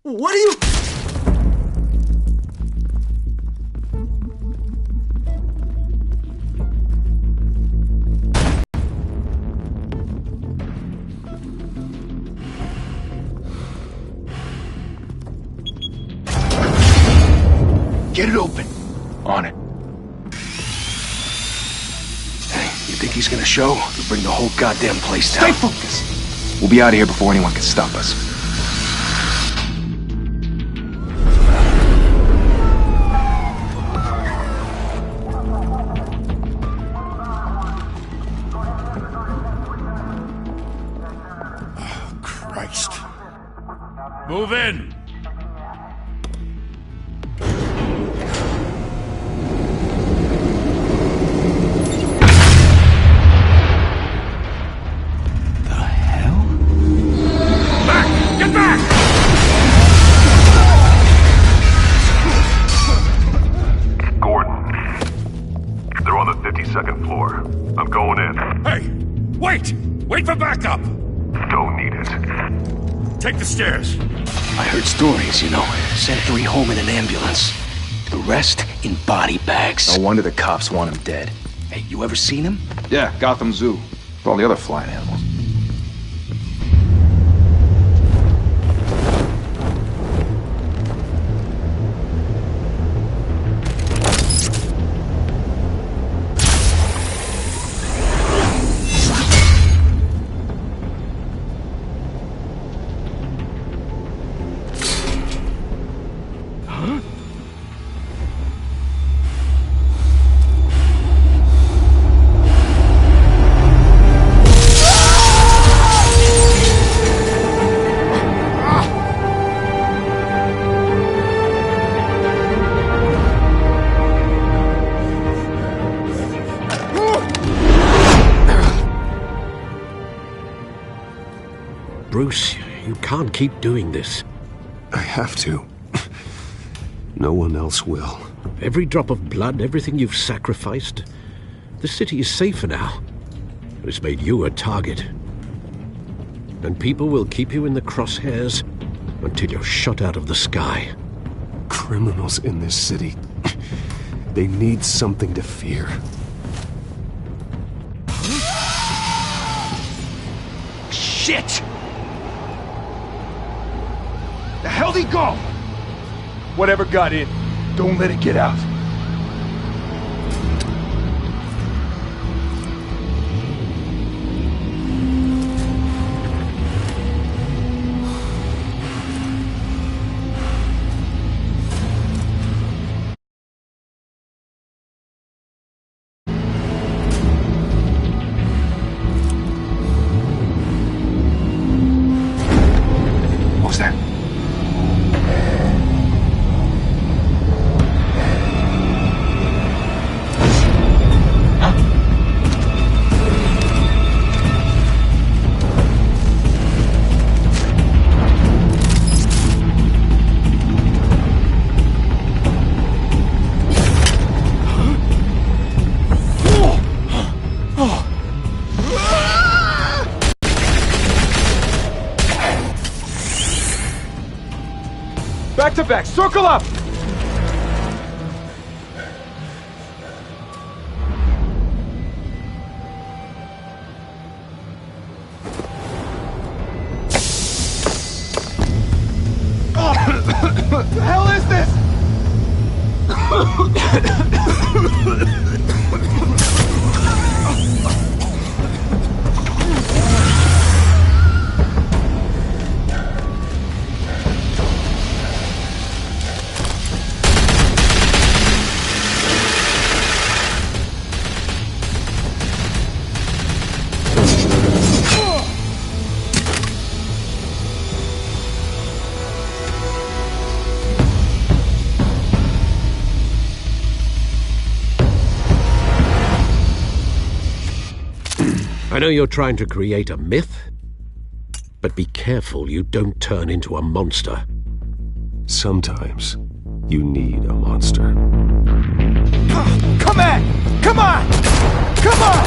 What are you... Get it open. On it. Hey, you think he's gonna show? We'll bring the whole goddamn place down. Stay focused! We'll be out of here before anyone can stop us. Oh, Christ. Move in! Second floor. I'm going in. Hey! Wait! Wait for backup! Don't need it. Take the stairs. I heard stories, you know. Sent 3 home in an ambulance. The rest in body bags. No wonder the cops want him dead. Hey, you ever seen him? Yeah, Gotham Zoo. With all the other flying animals. Bruce, you can't keep doing this. I have to. No one else will. Every drop of blood, everything you've sacrificed. The city is safer now. It's made you a target. And people will keep you in the crosshairs until you're shot out of the sky. Criminals in this city. They need something to fear. Shit! The hell'd he go? Whatever got in, don't let it get out. What was that? Back to back, circle up! What the hell is this? I know you're trying to create a myth, but be careful you don't turn into a monster. Sometimes you need a monster. Come on! Come on! Come on!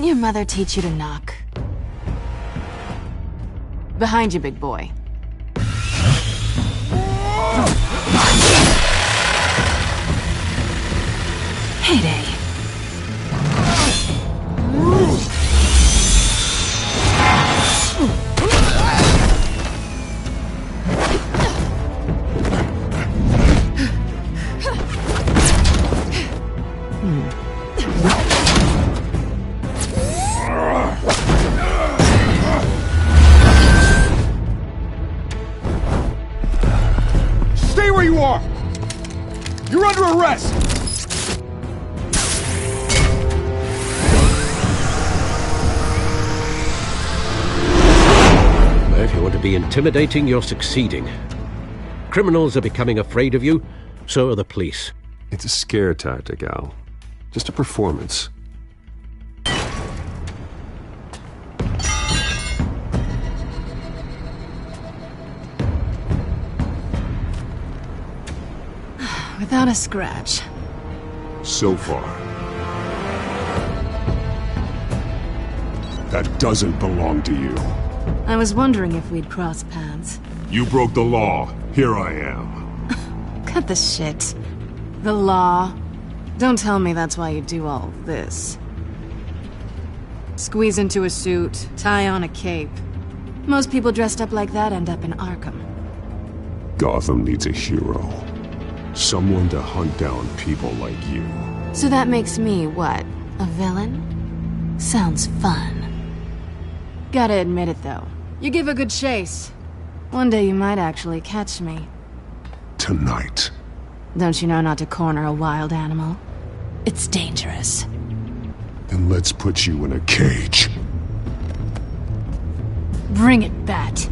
your mother teach you to knock? Behind you, big boy. Heyday. Stay where you are! You're under arrest! If you want to be intimidating, you're succeeding. Criminals are becoming afraid of you, so are the police. It's a scare tactic, Al. Just a performance. Without a scratch. So far. That doesn't belong to you. I was wondering if we'd cross paths. You broke the law. Here I am. Cut the shit. The law. Don't tell me that's why you do all this. Squeeze into a suit, tie on a cape. Most people dressed up like that end up in Arkham. Gotham needs a hero. Someone to hunt down people like you. So that makes me, what, a villain? Sounds fun. Gotta admit it, though. You give a good chase. One day you might actually catch me. Tonight. Don't you know not to corner a wild animal? It's dangerous. Then let's put you in a cage. Bring it, Bat.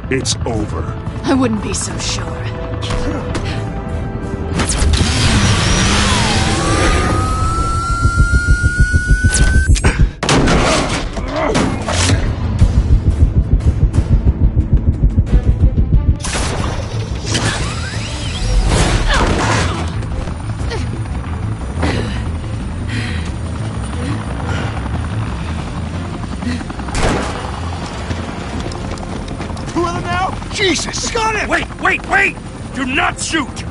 It's over. I wouldn't be so sure. Jesus! Got it! Wait! Do not shoot!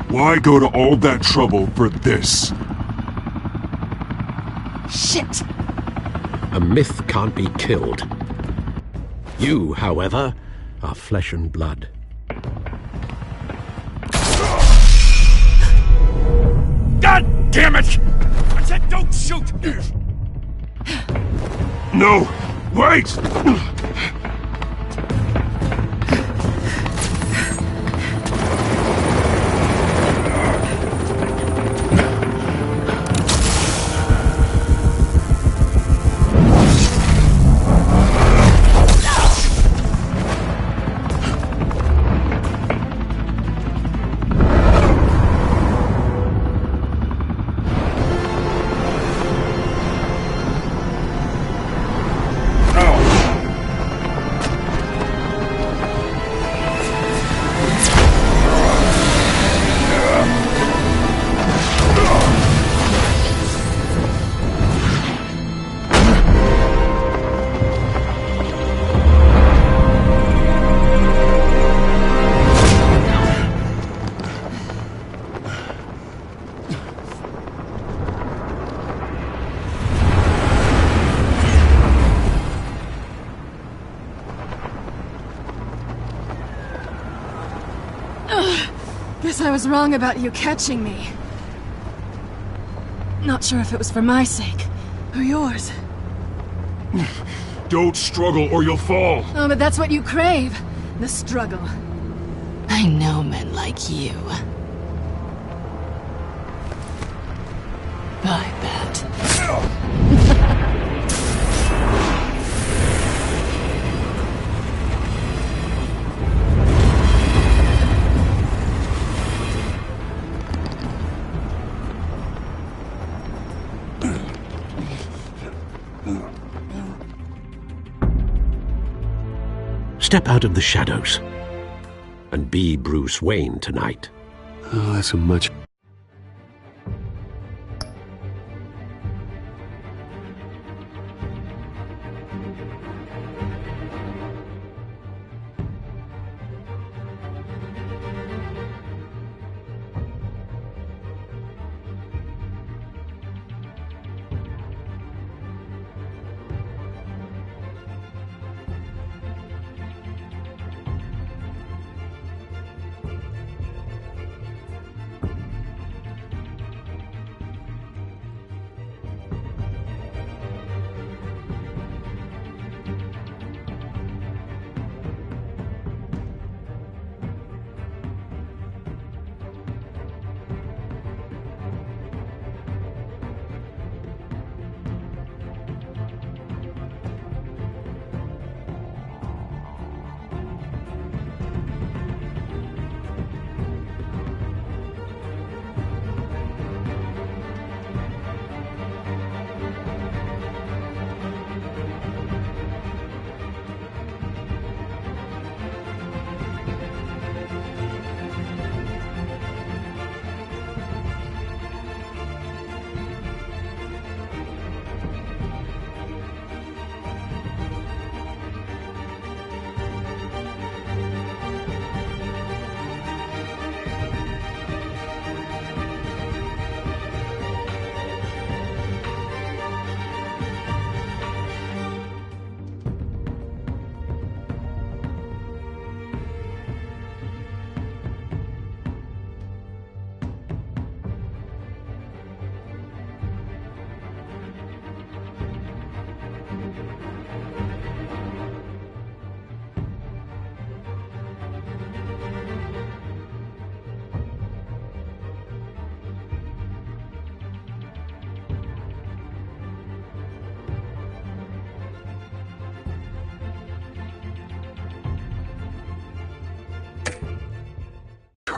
Why go to all that trouble for this? Shit! A myth can't be killed. You, however, are flesh and blood. God damn it! I said don't shoot! No! Wait! Guess I was wrong about you catching me. Not sure if it was for my sake, or yours. Don't struggle or you'll fall. Oh, but that's what you crave. The struggle. I know men like you. I bet. Step out of the shadows and be Bruce Wayne tonight. Oh, that's a much...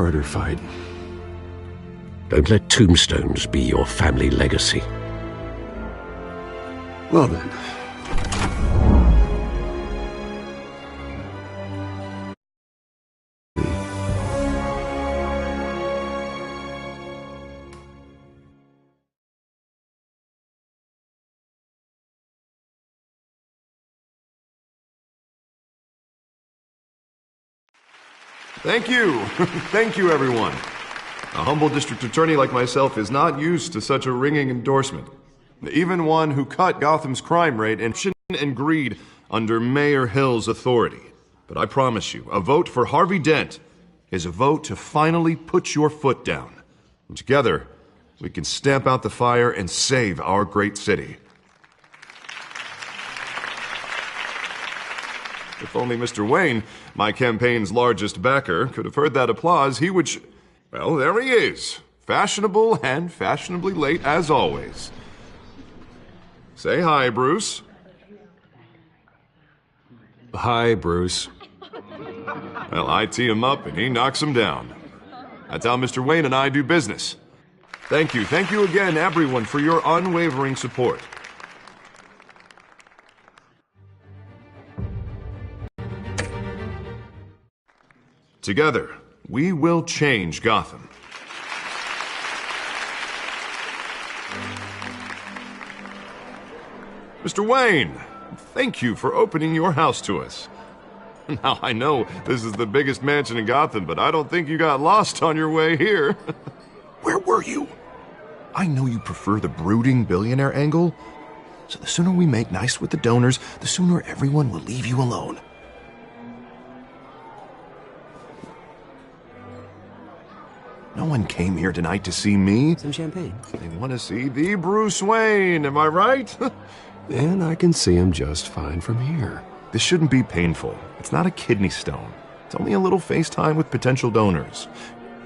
harder fight. Don't let tombstones be your family legacy. Well then. Thank you. Thank you, everyone. A humble district attorney like myself is not used to such a ringing endorsement. Even one who cut Gotham's crime rate and greed under Mayor Hill's authority. But I promise you, a vote for Harvey Dent is a vote to finally put your foot down. And together, we can stamp out the fire and save our great city. If only Mr. Wayne, my campaign's largest backer, could have heard that applause, he would well, there he is. Fashionable and fashionably late as always. Say hi, Bruce. Hi, Bruce. Well, I tee him up and he knocks him down. That's how Mr. Wayne and I do business. Thank you again, everyone, for your unwavering support. Together, we will change Gotham. Mr. Wayne, thank you for opening your house to us. Now, I know this is the biggest mansion in Gotham, but I don't think you got lost on your way here. Where were you? I know you prefer the brooding billionaire angle, so the sooner we make nice with the donors, the sooner everyone will leave you alone. No one came here tonight to see me. Some champagne. They want to see the Bruce Wayne, am I right? And I can see him just fine from here. This shouldn't be painful. It's not a kidney stone. It's only a little FaceTime with potential donors.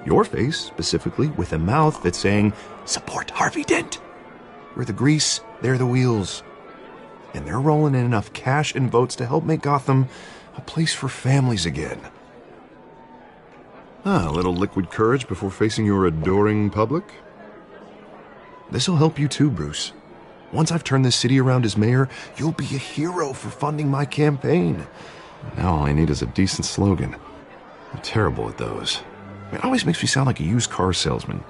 Your face, specifically, with a mouth that's saying, support Harvey Dent. We're the grease, they're the wheels. And they're rolling in enough cash and votes to help make Gotham a place for families again. A little liquid courage before facing your adoring public. This'll help you too, Bruce. Once I've turned this city around as mayor, you'll be a hero for funding my campaign. Now all I need is a decent slogan. I'm terrible at those. It always makes me sound like a used car salesman.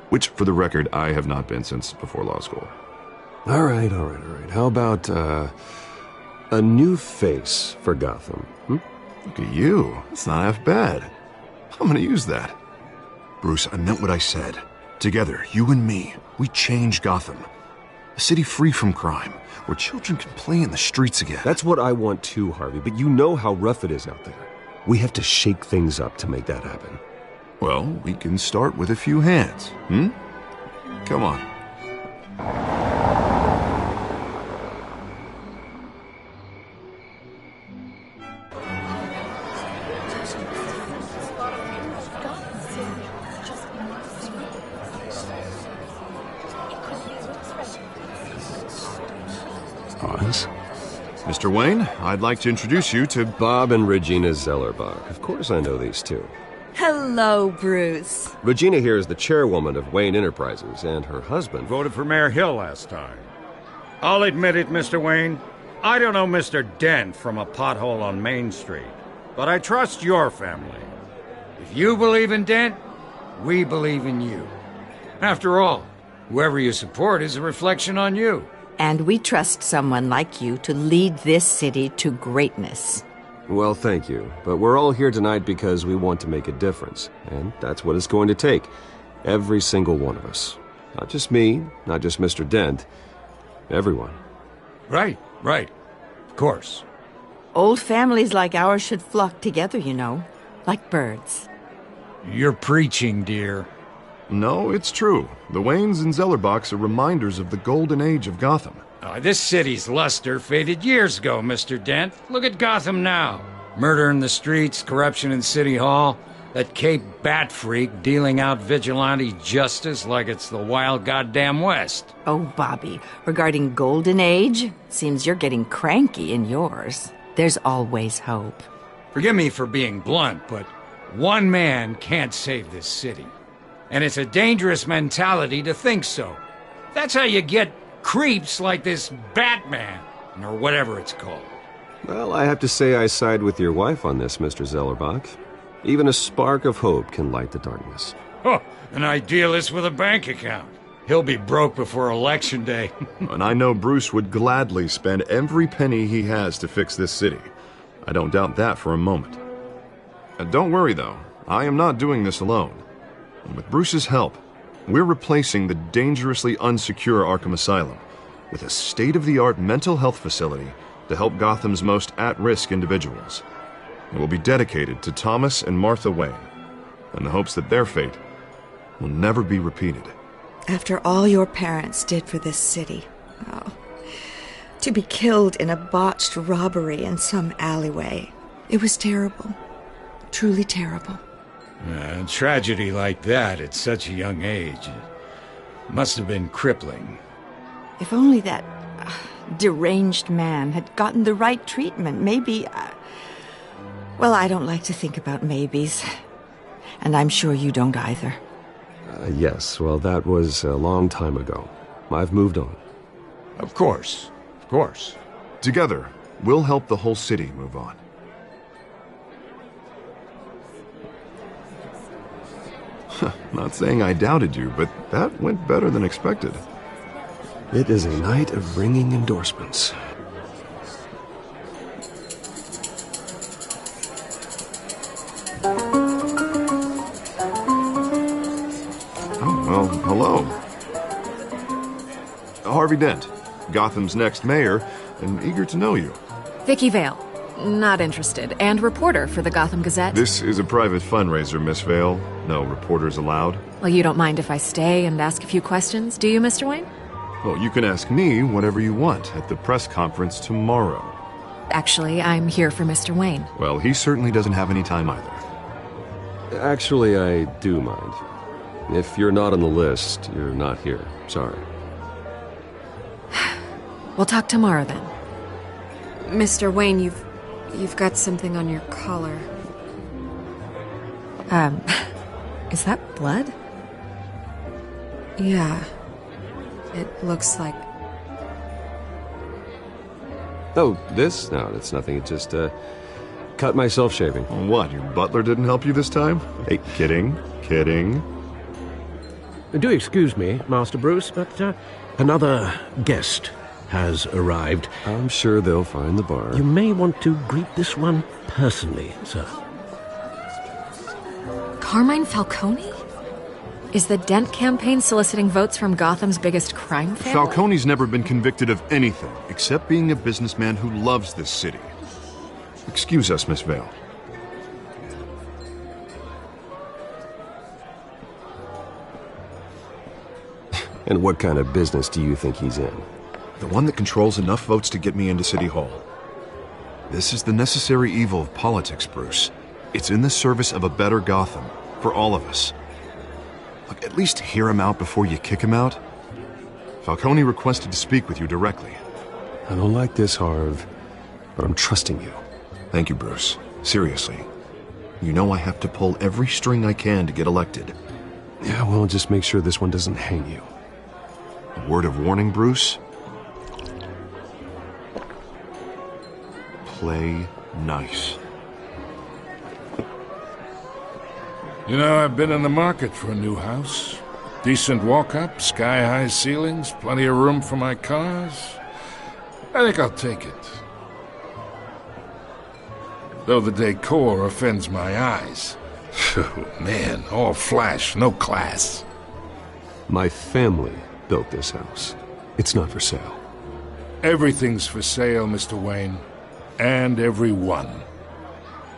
Which, for the record, I have not been since before law school. All right. How about, a new face for Gotham? Look at you. That's not half bad. I'm gonna use that. Bruce, I meant what I said. Together, you and me, we change Gotham. A city free from crime, where children can play in the streets again. That's what I want too, Harvey, but you know how rough it is out there. We have to shake things up to make that happen. Well, we can start with a few hands, Come on. Oz? Mr. Wayne, I'd like to introduce you to Bob and Regina Zellerbach. Of course I know these two. Hello, Bruce. Regina here is the chairwoman of Wayne Enterprises, and her husband... Voted for Mayor Hill last time. I'll admit it, Mr. Wayne. I don't know Mr. Dent from a pothole on Main Street, but I trust your family. If you believe in Dent, we believe in you. After all, whoever you support is a reflection on you. And we trust someone like you to lead this city to greatness. Well, thank you. But we're all here tonight because we want to make a difference. And that's what it's going to take. Every single one of us. Not just me, not just Mr. Dent. Everyone. Right. Of course. Old families like ours should flock together, you know. Like birds. You're preaching, dear. No, it's true. The Waynes and Zellerbachs are reminders of the golden age of Gotham. This city's luster faded years ago, Mr. Dent. Look at Gotham now. Murder in the streets, corruption in City Hall, that Cape Bat freak dealing out vigilante justice like it's the wild goddamn West. Oh, Bobby, regarding Golden Age, seems you're getting cranky in yours. There's always hope. Forgive me for being blunt, but one man can't save this city. And it's a dangerous mentality to think so. That's how you get creeps like this Batman, or whatever it's called. Well, I have to say I side with your wife on this, Mr. Zellerbach. Even a spark of hope can light the darkness. Oh, an idealist with a bank account. He'll be broke before Election Day. And I know Bruce would gladly spend every penny he has to fix this city. I don't doubt that for a moment. Don't worry, though. I am not doing this alone. And with Bruce's help, we're replacing the dangerously unsecure Arkham Asylum with a state-of-the-art mental health facility to help Gotham's most at-risk individuals. It will be dedicated to Thomas and Martha Wayne, in the hopes that their fate will never be repeated. After all your parents did for this city, to be killed in a botched robbery in some alleyway, it was terrible. Truly terrible. A tragedy like that at such a young age must have been crippling. If only that deranged man had gotten the right treatment, maybe... Well, I don't like to think about maybes. And I'm sure you don't either. Yes, well, that was a long time ago. I've moved on. Of course. Together, we'll help the whole city move on. Not saying I doubted you, but that went better than expected. It is a night of ringing endorsements. Oh, well, hello. Harvey Dent, Gotham's next mayor, and eager to know you. Vicky Vale. Not interested. And reporter for the Gotham Gazette. This is a private fundraiser, Miss Vale. No reporters allowed. Well, you don't mind if I stay and ask a few questions, do you, Mr. Wayne? Well, you can ask me whatever you want at the press conference tomorrow. Actually, I'm here for Mr. Wayne. Well, he certainly doesn't have any time either. Actually, I do mind. If you're not on the list, you're not here. Sorry. We'll talk tomorrow then. Mr. Wayne, you've got something on your collar. Is that blood? Yeah. It looks like... Oh, this? No, that's nothing. It just, cut myself shaving. What, your butler didn't help you this time? Hey, kidding. Do excuse me, Master Bruce, but another guest has arrived. I'm sure they'll find the bar. You may want to greet this one personally, sir. Carmine Falcone? Is the Dent campaign soliciting votes from Gotham's biggest crime family? Falcone's never been convicted of anything, except being a businessman who loves this city. Excuse us, Miss Vale. And what kind of business do you think he's in? The one that controls enough votes to get me into City Hall. This is the necessary evil of politics, Bruce. It's in the service of a better Gotham, for all of us. Look, at least hear him out before you kick him out. Falcone requested to speak with you directly. I don't like this, Harv, but I'm trusting you. Thank you, Bruce. Seriously. You know I have to pull every string I can to get elected. Yeah, well, just make sure this one doesn't hang you. A word of warning, Bruce? Play nice. You know, I've been in the market for a new house. Decent walk-up, sky-high ceilings, plenty of room for my cars. I think I'll take it. Though the decor offends my eyes. Oh, man, all flash, no class. My family built this house. It's not for sale. Everything's for sale, Mr. Wayne. And everyone.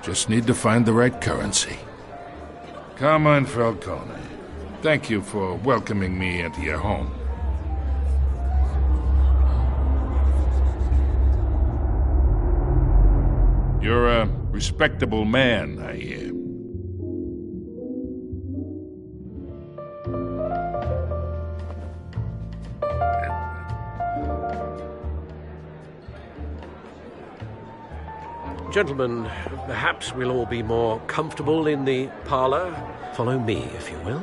Just need to find the right currency. Carmine Falcone, thank you for welcoming me into your home. You're a respectable man, I hear. Gentlemen, perhaps we'll all be more comfortable in the parlor. Follow me, if you will.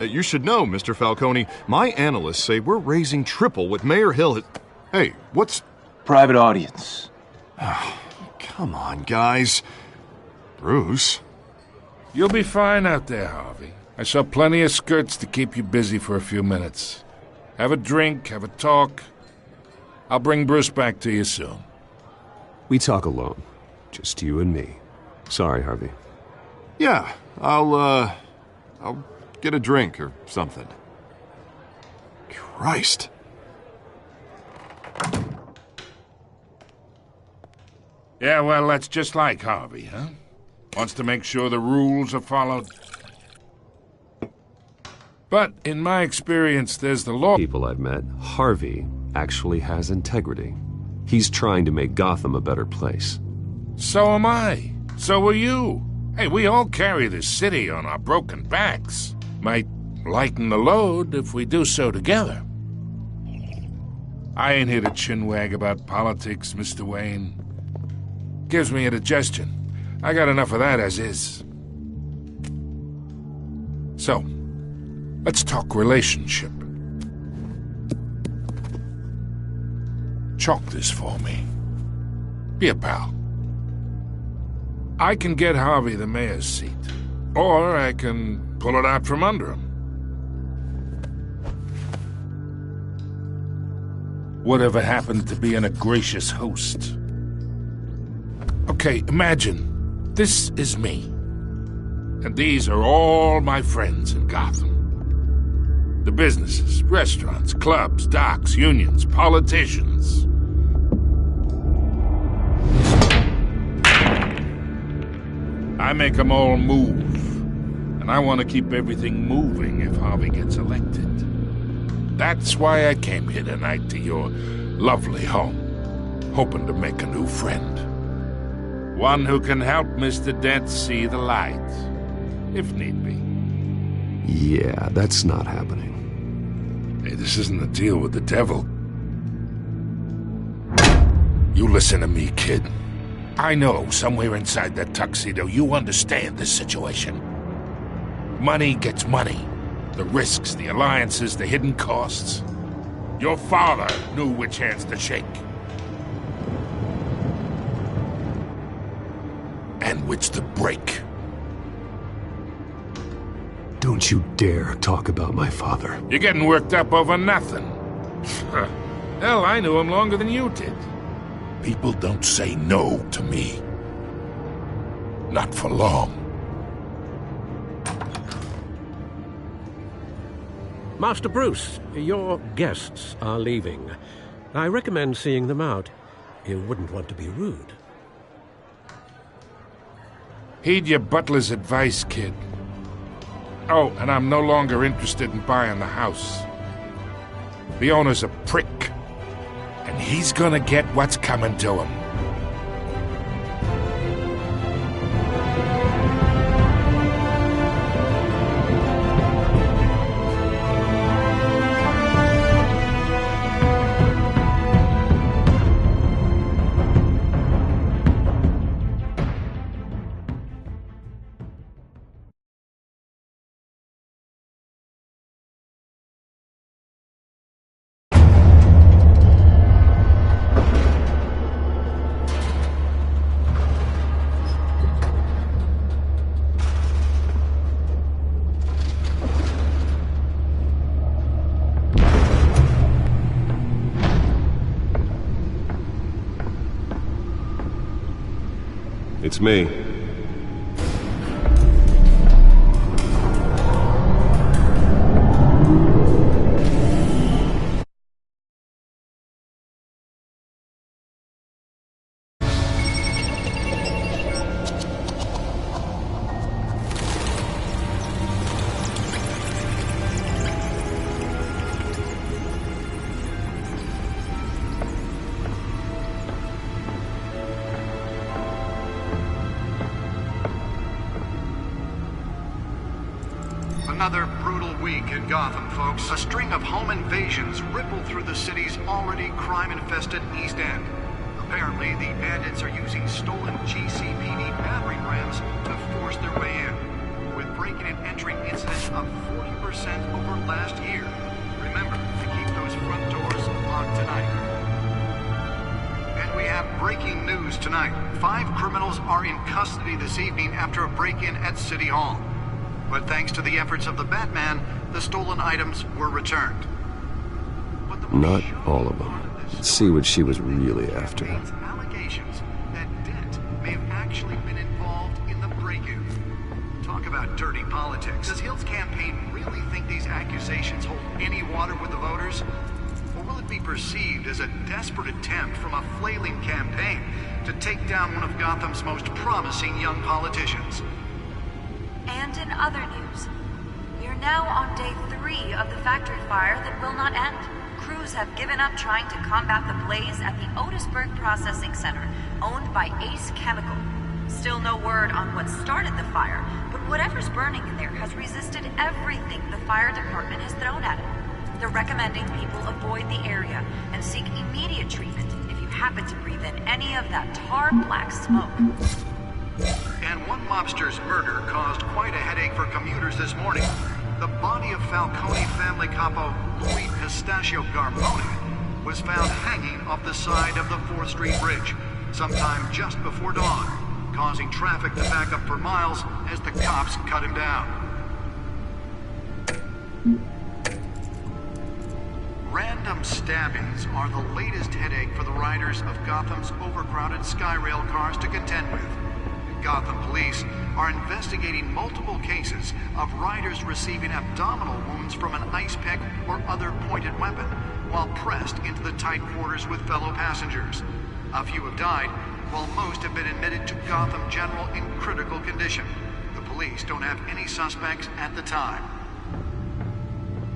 You should know, Mr. Falcone, my analysts say we're raising triple what Mayor Hill had... Hey, what's... Private audience. Come on, guys. Bruce? You'll be fine out there, Harvey. I saw plenty of skirts to keep you busy for a few minutes. Have a drink, have a talk. I'll bring Bruce back to you soon. We talk alone. Just you and me. Sorry, Harvey. Yeah, I'll get a drink or something. Christ. Yeah, well, that's just like Harvey, huh? Wants to make sure the rules are followed. But in my experience, there's the law. People I've met, Harvey actually has integrity. He's trying to make Gotham a better place. So am I. So are you. Hey, we all carry this city on our broken backs. Might lighten the load if we do so together. I ain't here to chinwag about politics, Mr. Wayne. Gives me indigestion. I got enough of that as is. So, let's talk relationship. Chalk this for me. Be a pal. I can get Harvey the mayor's seat, or I can pull it out from under him. Whatever happened to being a gracious host? Okay, imagine this is me, and these are all my friends in Gotham. The businesses, restaurants, clubs, docks, unions, politicians. I make them all move. And I want to keep everything moving if Harvey gets elected. That's why I came here tonight to your lovely home, hoping to make a new friend. One who can help Mr. Dent see the light, if need be. Yeah, that's not happening. Hey, this isn't a deal with the devil. You listen to me, kid. I know somewhere inside that tuxedo you understand this situation. Money gets money. The risks, the alliances, the hidden costs. Your father knew which hands to shake. And which to break. Don't you dare talk about my father. You're getting worked up over nothing. Hell, I knew him longer than you did. People don't say no to me. Not for long. Master Bruce, your guests are leaving. I recommend seeing them out. You wouldn't want to be rude. Heed your butler's advice, kid. Oh, and I'm no longer interested in buying the house. The owner's a prick. And he's gonna get what's coming to him. It's me. Another brutal week in Gotham, folks. A string of home invasions rippled through the city's already crime-infested East End. Apparently, the bandits are using stolen GCPD battering rams to force their way in, with breaking and entering incidents of 40% over last year. Remember to keep those front doors locked tonight. And we have breaking news tonight. 5 criminals are in custody this evening after a break-in at City Hall. But thanks to the efforts of the Batman, the stolen items were returned. Not all of them. Let's see what she was really after. Allegations that Dent may have actually been involved in the break-in. Talk about dirty politics. Does Hill's campaign really think these accusations hold any water with the voters? Or will it be perceived as a desperate attempt from a flailing campaign to take down one of Gotham's most promising young politicians? And in other news, we are now on day 3 of the factory fire that will not end. Crews have given up trying to combat the blaze at the Otisburg Processing Center, owned by Ace Chemical. Still no word on what started the fire, but whatever's burning in there has resisted everything the fire department has thrown at it. They're recommending people avoid the area and seek immediate treatment if you happen to breathe in any of that tar black smoke. And one mobster's murder caused quite a headache for commuters this morning. The body of Falcone family capo Louis Pistachio Garmone was found hanging off the side of the 4th Street Bridge sometime just before dawn, causing traffic to back up for miles as the cops cut him down. Random stabbings are the latest headache for the riders of Gotham's overcrowded Skyrail cars to contend with. Gotham police are investigating multiple cases of riders receiving abdominal wounds from an ice pick or other pointed weapon while pressed into the tight quarters with fellow passengers. A few have died, while most have been admitted to Gotham General in critical condition. The police don't have any suspects at the time.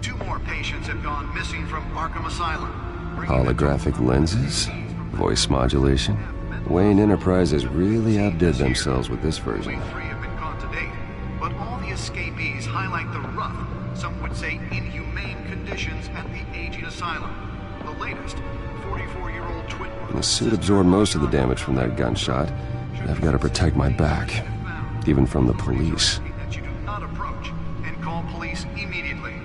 2 more patients have gone missing from Arkham Asylum. Holographic lenses? Voice modulation? Wayne Enterprises really outdid themselves with this version. 3 have been caught to date, but all the escapees highlight the rough, some would say inhumane conditions at the aging asylum. The latest, 44-year-old twin... The suit absorbed most of the damage from that gunshot, and I've got to protect my back, even from the police. ...that you do not approach, and call police immediately.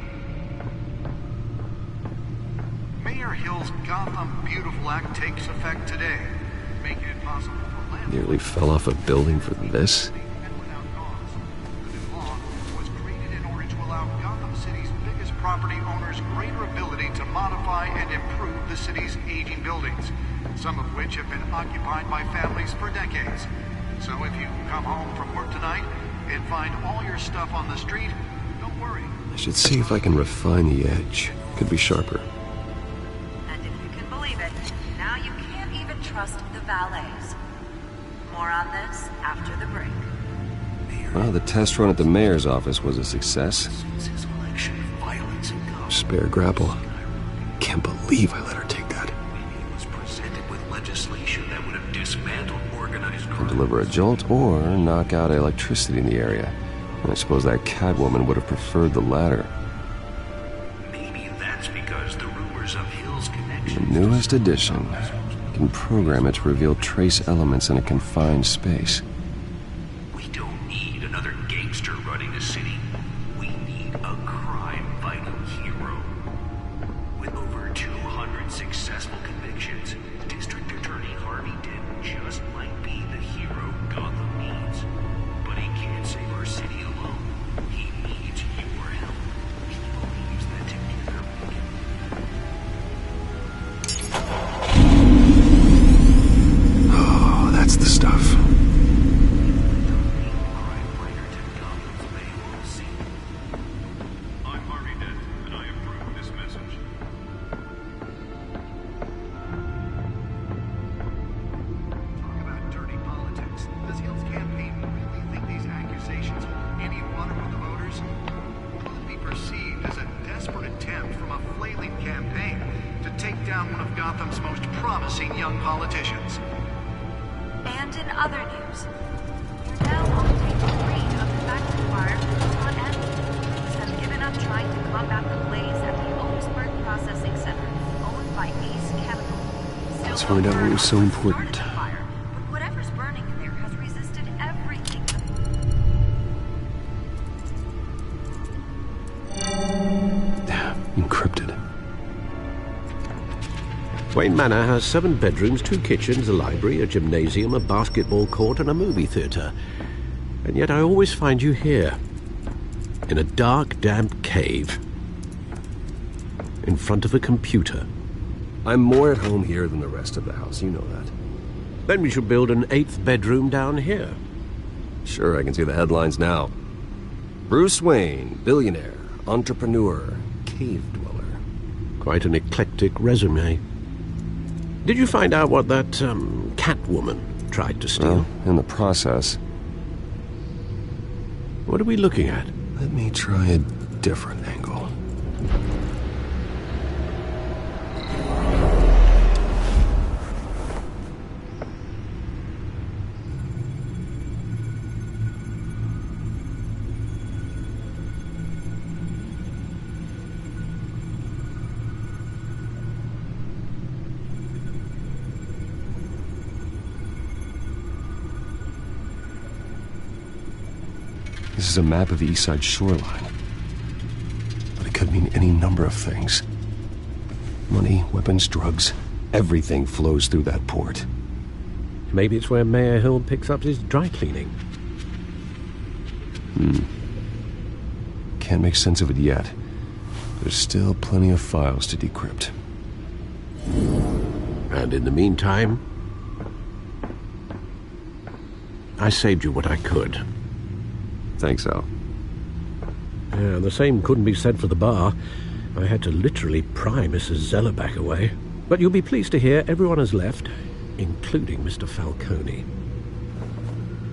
Mayor Hill's Gotham Beautiful Act takes effect today, making it possible for landlords... Nearly fell off a building for this? Property owners greater ability to modify and improve the city's aging buildings, some of which have been occupied by families for decades. So if you come home from work tonight and find all your stuff on the street, don't worry. I should see if I can refine the edge. Could be sharper. And if you can believe it, now you can't even trust the valets. More on this after the break. Well, the test run at the mayor's office was a success. Spare grapple. Can't believe I let her take that. He was presented with legislation that would have dismantled organized crime. Can deliver a jolt or knock out electricity in the area. And I suppose that Catwoman would have preferred the latter. Maybe that's because the rumors of Hill's connection... The newest edition. You can program it to reveal trace elements in a confined space. We don't need another gangster running the city. We need a crime-fighting hero. With over 200 successful convictions, District Attorney Harvey Dent just might be the hero Gotham needs. But he can't save our city alone. He needs your help. He believes that together we can... Oh, that's the stuff. Find out what was so important. Whatever's burning in there has resisted everything. Encrypted. Wayne Manor has 7 bedrooms, 2 kitchens, a library, a gymnasium, a basketball court, and a movie theater. And yet I always find you here, in a dark, damp cave, in front of a computer. I'm more at home here than the rest of the house, you know that. Then we should build an 8th bedroom down here. Sure, I can see the headlines now. Bruce Wayne, billionaire, entrepreneur, cave dweller. Quite an eclectic resume. Did you find out what that, Catwoman tried to steal? Well, in the process. What are we looking at? Let me try a different angle. This is a map of the East Side shoreline. But it could mean any number of things. Money, weapons, drugs, everything flows through that port. Maybe it's where Mayor Hill picks up his dry cleaning. Can't make sense of it yet. There's still plenty of files to decrypt. And in the meantime... I saved you what I could. Thanks, Al. Yeah, the same couldn't be said for the bar. I had to literally pry Mrs. Zellerback away. But you'll be pleased to hear everyone has left, including Mr. Falcone.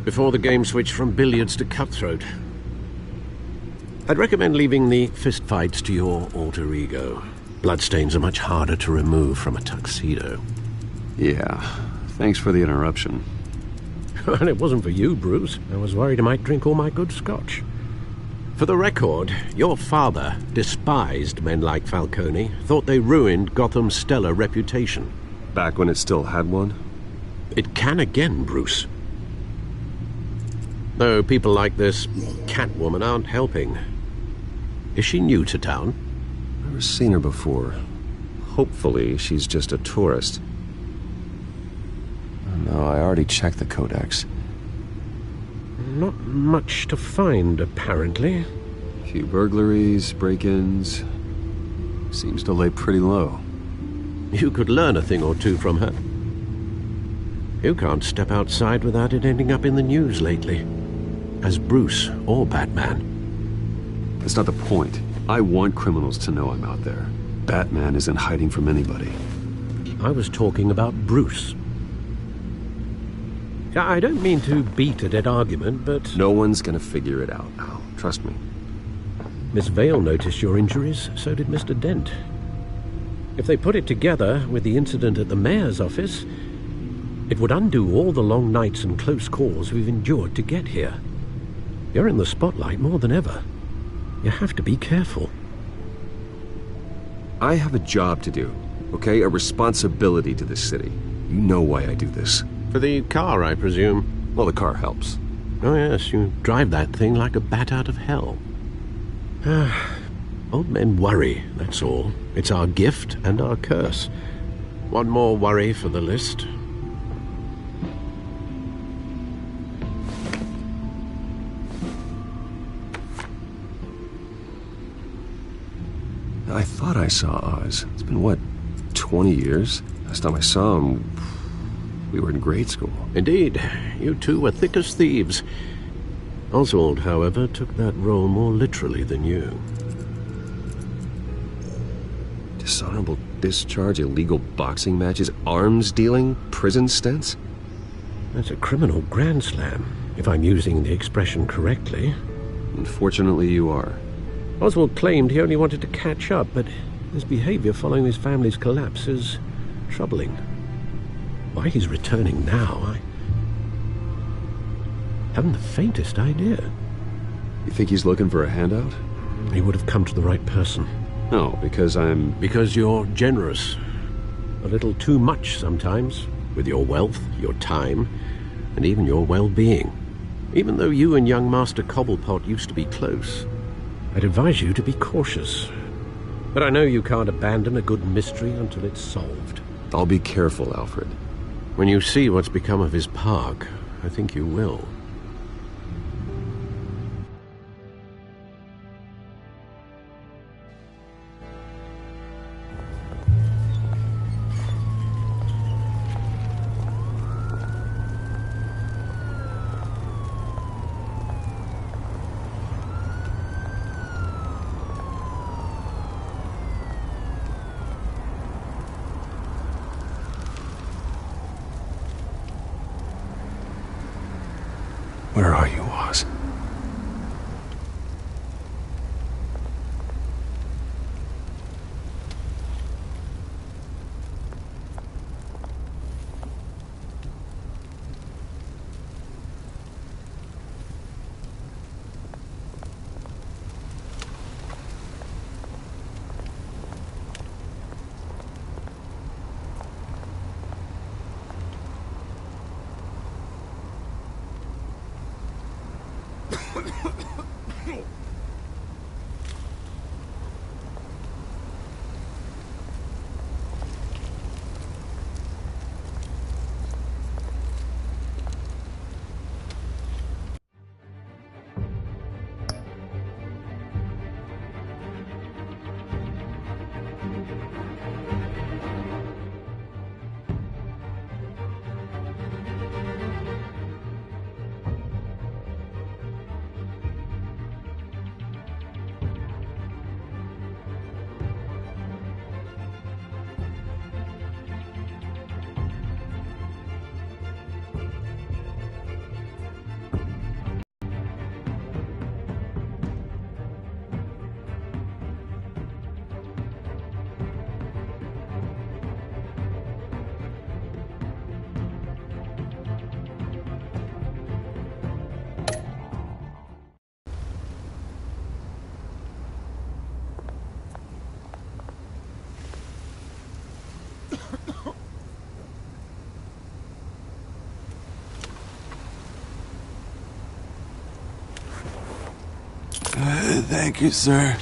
Before the game switched from billiards to cutthroat. I'd recommend leaving the fistfights to your alter ego. Bloodstains are much harder to remove from a tuxedo. Yeah, thanks for the interruption. And it wasn't for you, Bruce. I was worried I might drink all my good scotch. For the record, your father despised men like Falcone, thought they ruined Gotham's stellar reputation. Back when it still had one? It can again, Bruce. Though people like this Catwoman aren't helping. Is she new to town? Never seen her before. Hopefully, she's just a tourist. No, I already checked the codex. Not much to find, apparently. A few burglaries, break-ins. Seems to lay pretty low. You could learn a thing or two from her. You can't step outside without it ending up in the news lately. As Bruce or Batman. That's not the point. I want criminals to know I'm out there. Batman isn't hiding from anybody. I was talking about Bruce. I don't mean to beat a dead argument, but... No one's gonna figure it out, Al. Trust me. Miss Vale noticed your injuries, so did Mr. Dent. If they put it together with the incident at the mayor's office, it would undo all the long nights and close calls we've endured to get here. You're in the spotlight more than ever. You have to be careful. I have a job to do, okay? A responsibility to this city. You know why I do this. For the car, I presume? Well, the car helps. Oh yes, you drive that thing like a bat out of hell. Old men worry, that's all. It's our gift and our curse. One more worry for the list. I thought I saw Oz. It's been, what, 20 years? Last time I saw him, we were in grade school. Indeed. You two were thick as thieves. Oswald, however, took that role more literally than you. Dishonorable discharge, illegal boxing matches, arms dealing, prison stints? That's a criminal grand slam, if I'm using the expression correctly. Unfortunately, you are. Oswald claimed he only wanted to catch up, but his behavior following his family's collapse is troubling. Why he's returning now, I haven't the faintest idea. You think he's looking for a handout? He would have come to the right person. No, because I'm... Because you're generous. A little too much sometimes, with your wealth, your time, and even your well-being. Even though you and young Master Cobblepot used to be close, I'd advise you to be cautious. But I know you can't abandon a good mystery until it's solved. I'll be careful, Alfred. When you see what's become of his park, I think you will. Where are you, Oz? Thank you, sir.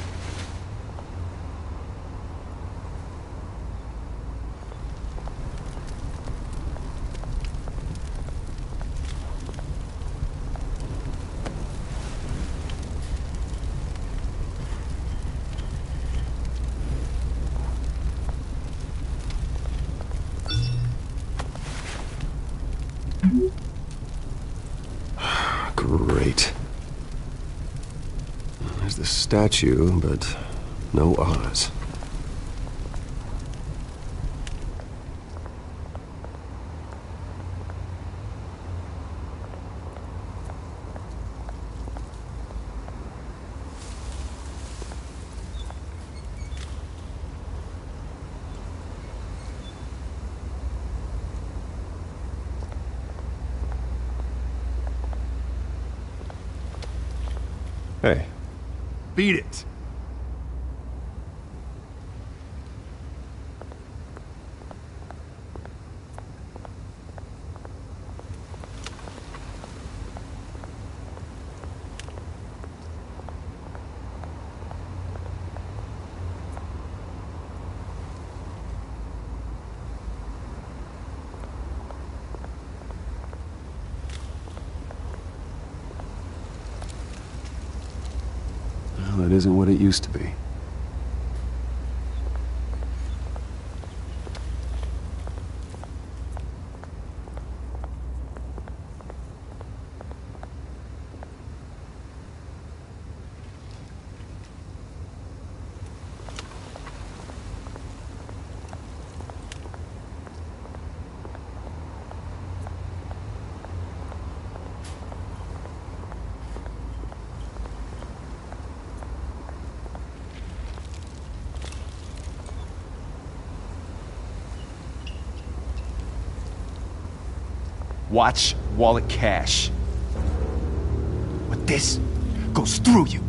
Great. There's the statue, but no Oz. Hey. Beat it. Well, it isn't what it used to be. Watch wallet cash. But this goes through you.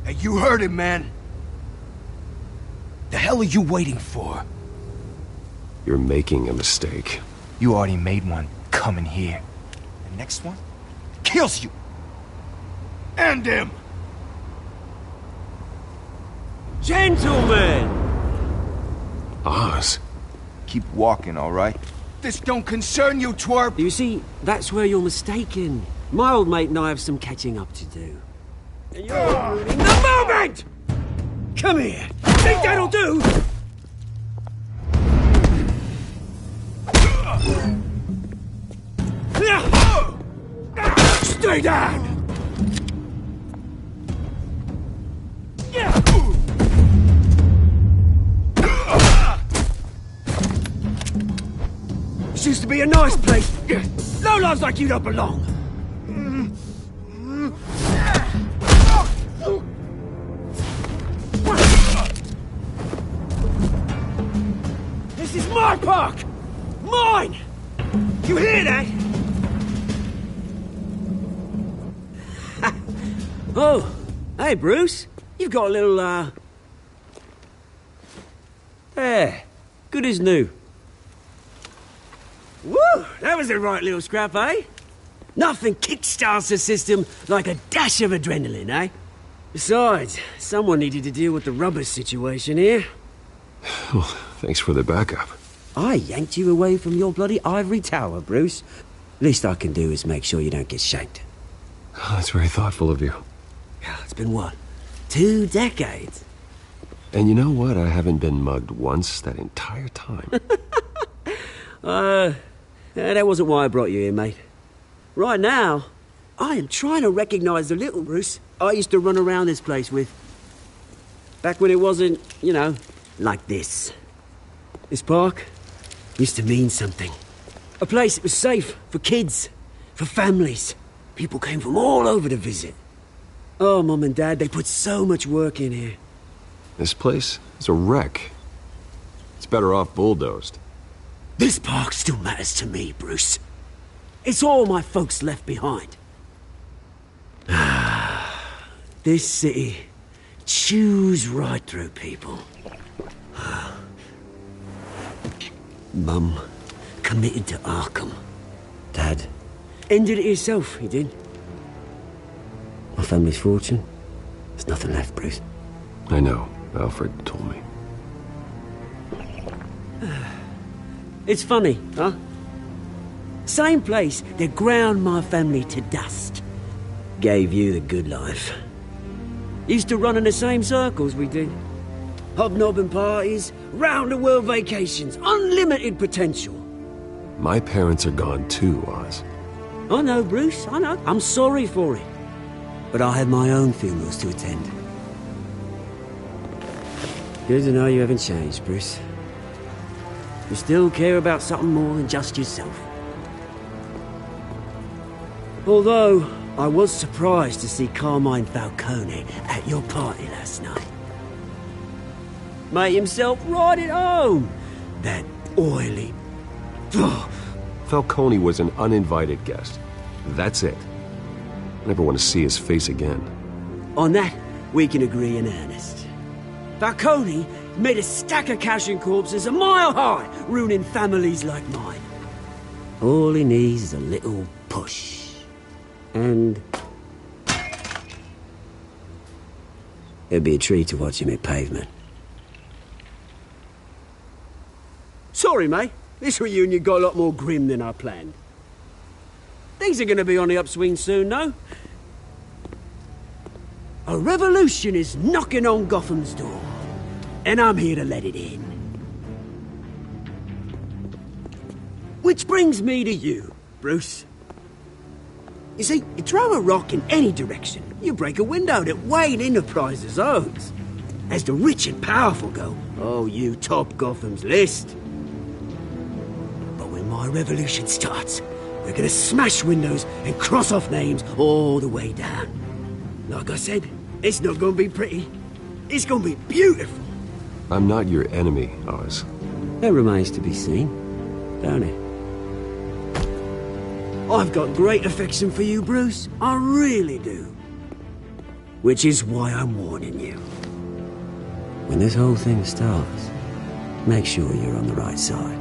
Hey, you heard him, man. The hell are you waiting for? You're making a mistake. You already made one coming here. The next one kills you. And him. Gentlemen! Oz. Keep walking, all right? This don't concern you, twerp! You see, that's where you're mistaken. My old mate and I have some catching up to do. And you're ruining the moment! Come here! Think that'll do? Stay down! This used to be a nice place. Lowlifes like you don't belong. This is my park! Mine! You hear that? Oh, hey Bruce. You've got a little, There. Good as new. Woo! That was a right little scrap, eh? Nothing kickstarts the system like a dash of adrenaline, eh? Besides, someone needed to deal with the rubber situation here. Well, thanks for the backup. I yanked you away from your bloody ivory tower, Bruce. Least I can do is make sure you don't get shanked. Oh, that's very thoughtful of you. It's been what? 2 decades? And you know what? I haven't been mugged once that entire time. That wasn't why I brought you here, mate. Right now, I am trying to recognize the little Bruce I used to run around this place with. Back when it wasn't, you know, like this. This park used to mean something. A place that was safe for kids, for families. People came from all over to visit. Oh, Mum and Dad, they put so much work in here. This place is a wreck. It's better off bulldozed. This park still matters to me, Bruce. It's all my folks left behind. This city chews right through people. Mum committed to Arkham. Dad ended it himself, he did. family's fortune, there's nothing left, Bruce. I know. Alfred told me. It's funny, huh? Same place that ground my family to dust. Gave you the good life. Used to run in the same circles we did. Hobnobbing parties, round-the-world vacations, unlimited potential. My parents are gone too, Oz. I know, Bruce, I know. I'm sorry for it. But I had my own funerals to attend. Good to know you haven't changed, Bruce. You still care about something more than just yourself. Although, I was surprised to see Carmine Falcone at your party last night. Made himself right at home. That oily... Falcone was an uninvited guest. That's it. I never want to see his face again. On that, we can agree in earnest. Falcone made a stack of cash and corpses a mile high, ruining families like mine. All he needs is a little push. And... it'd be a treat to watch him hit pavement. Sorry, mate. This reunion got a lot more grim than I planned. Things are going to be on the upswing soon, though. A revolution is knocking on Gotham's door. And I'm here to let it in. Which brings me to you, Bruce. You see, you throw a rock in any direction, you break a window that Wayne Enterprises owns. As the rich and powerful go, oh, you top Gotham's list. But when my revolution starts, we're gonna smash windows and cross off names all the way down. Like I said, it's not gonna be pretty. It's gonna be beautiful. I'm not your enemy, Oz. That remains to be seen, don't it? I've got great affection for you, Bruce. I really do. Which is why I'm warning you. When this whole thing starts, make sure you're on the right side.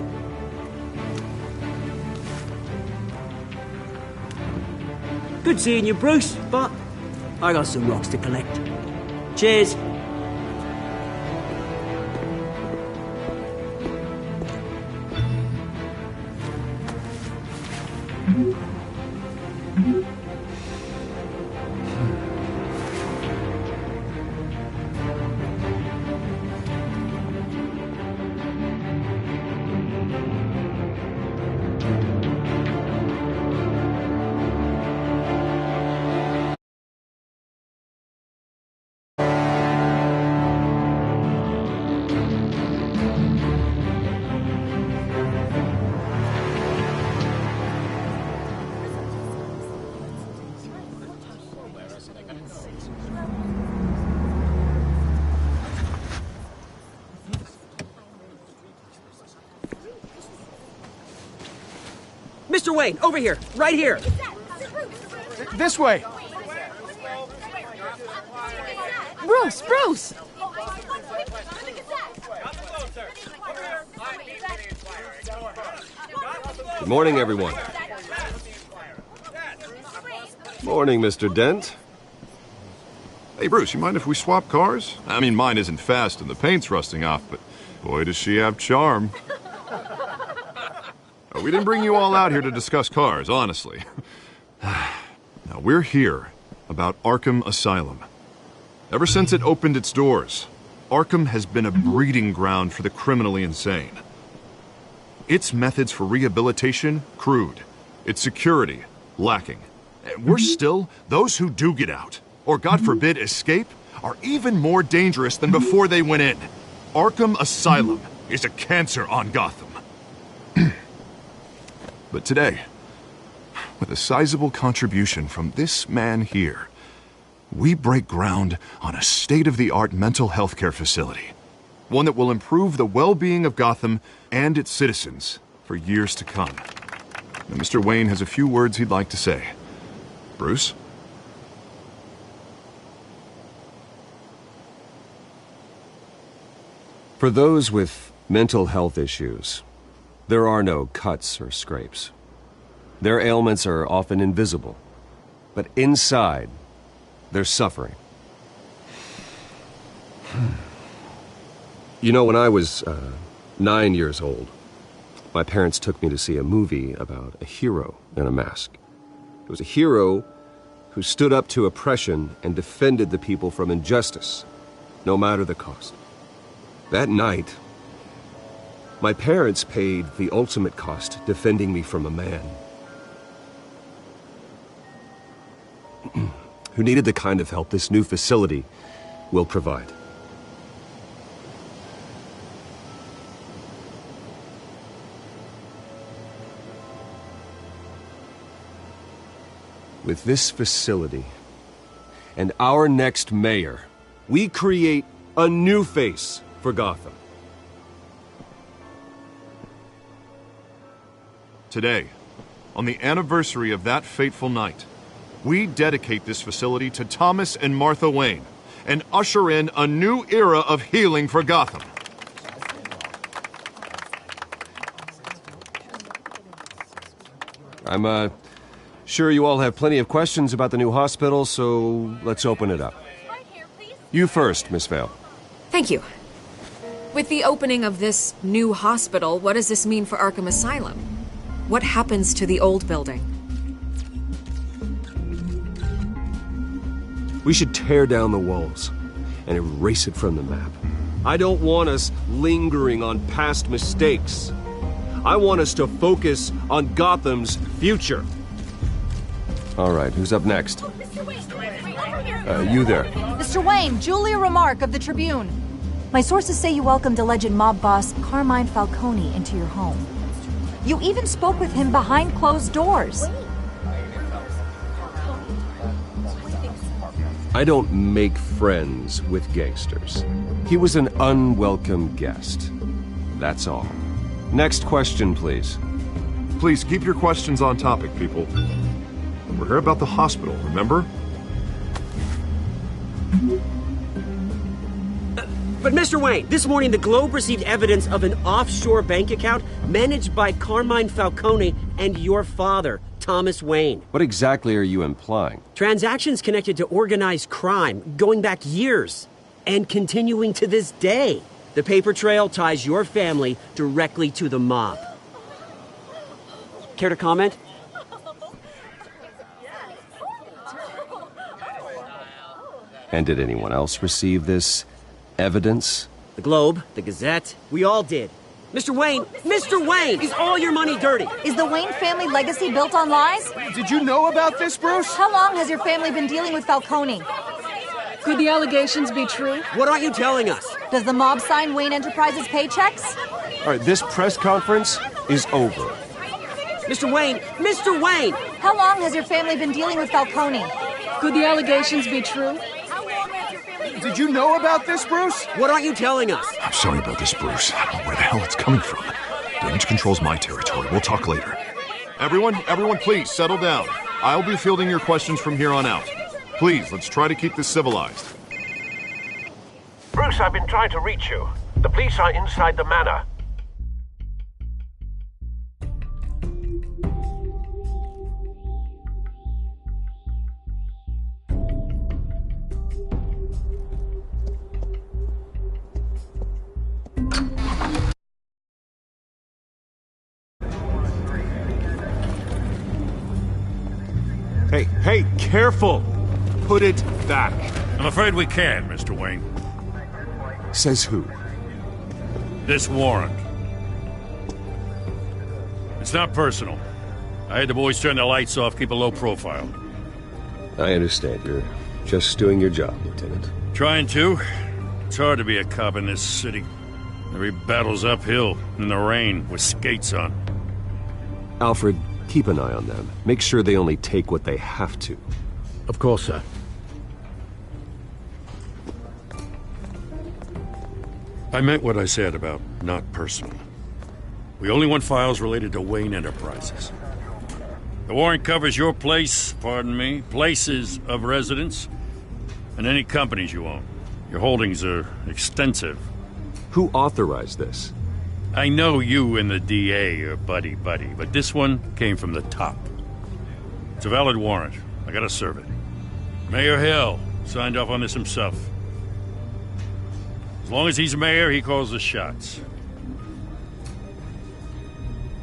Good seeing you, Bruce, but I got some rocks to collect. Cheers. Mr. Wayne, over here, right here. This way. Bruce, Bruce! Good morning, everyone. Morning, Mr. Dent. Hey, Bruce, you mind if we swap cars? I mean, mine isn't fast and the paint's rusting off, but boy, does she have charm. We didn't bring you all out here to discuss cars, honestly. Now, we're here about Arkham Asylum. Ever since it opened its doors, Arkham has been a breeding ground for the criminally insane. Its methods for rehabilitation, crude. Its security, lacking. And worse still, those who do get out, or God forbid escape, are even more dangerous than before they went in. Arkham Asylum is a cancer on Gotham. But today, with a sizable contribution from this man here, we break ground on a state-of-the-art mental health care facility. One that will improve the well-being of Gotham and its citizens for years to come. Now, Mr. Wayne has a few words he'd like to say. Bruce? For those with mental health issues, there are no cuts or scrapes. Their ailments are often invisible. But inside, They're suffering. You know, when I was 9 years old, my parents took me to see a movie about a hero in a mask. It was a hero who stood up to oppression and defended the people from injustice, no matter the cost. That night, my parents paid the ultimate cost defending me from a man who needed the kind of help this new facility will provide. With this facility and our next mayor, we create a new face for Gotham. Today, on the anniversary of that fateful night, we dedicate this facility to Thomas and Martha Wayne and usher in a new era of healing for Gotham. I'm sure you all have plenty of questions about the new hospital, so let's open it up. You first, Miss Vale. Thank you. With the opening of this new hospital, what does this mean for Arkham Asylum? What happens to the old building? We should tear down the walls and erase it from the map. I don't want us lingering on past mistakes. I want us to focus on Gotham's future. All right, who's up next? You there. Mr. Wayne, Julia Remark of the Tribune. My sources say you welcomed alleged mob boss Carmine Falcone into your home. You even spoke with him behind closed doors. I don't make friends with gangsters. He was an unwelcome guest. That's all. Next question, please. Please keep your questions on topic, people. We're here about the hospital, remember? But Mr. Wayne, this morning the Globe received evidence of an offshore bank account managed by Carmine Falcone and your father, Thomas Wayne. What exactly are you implying? Transactions connected to organized crime going back years and continuing to this day. The paper trail ties your family directly to the mob. Care to comment? And did anyone else receive this evidence? The Globe, the Gazette, we all did. Mr. Wayne, is all your money dirty? Is the Wayne family legacy built on lies? Did you know about this, Bruce? How long has your family been dealing with Falcone? Could the allegations be true? What aren't you telling us? Does the mob sign Wayne Enterprises paychecks? All right, this press conference is over. Mr. Wayne! How long has your family been dealing with Falcone? Could the allegations be true? Did you know about this, Bruce? What aren't you telling us? I'm sorry about this, Bruce. I don't know where the hell it's coming from. Damage control's my territory. We'll talk later. Everyone, please settle down. I'll be fielding your questions from here on out. Please, let's try to keep this civilized. Bruce, I've been trying to reach you. The police are inside the manor. Hey, careful! Put it back. I'm afraid we can, Mr. Wayne. Says who? This warrant. It's not personal. I had the boys turn the lights off, keep a low profile. I understand. You're just doing your job, Lieutenant. Trying to. It's hard to be a cop in this city. Every battle's uphill, in the rain, with skates on. Alfred, keep an eye on them. Make sure they only take what they have to. Of course, sir. I meant what I said about not personal. We only want files related to Wayne Enterprises. The warrant covers your place, places of residence, and any companies you own. Your holdings are extensive. Who authorized this? I know you and the DA are buddy-buddy, but this one came from the top. It's a valid warrant. I gotta serve it. Mayor Hill signed off on this himself. As long as he's mayor, he calls the shots.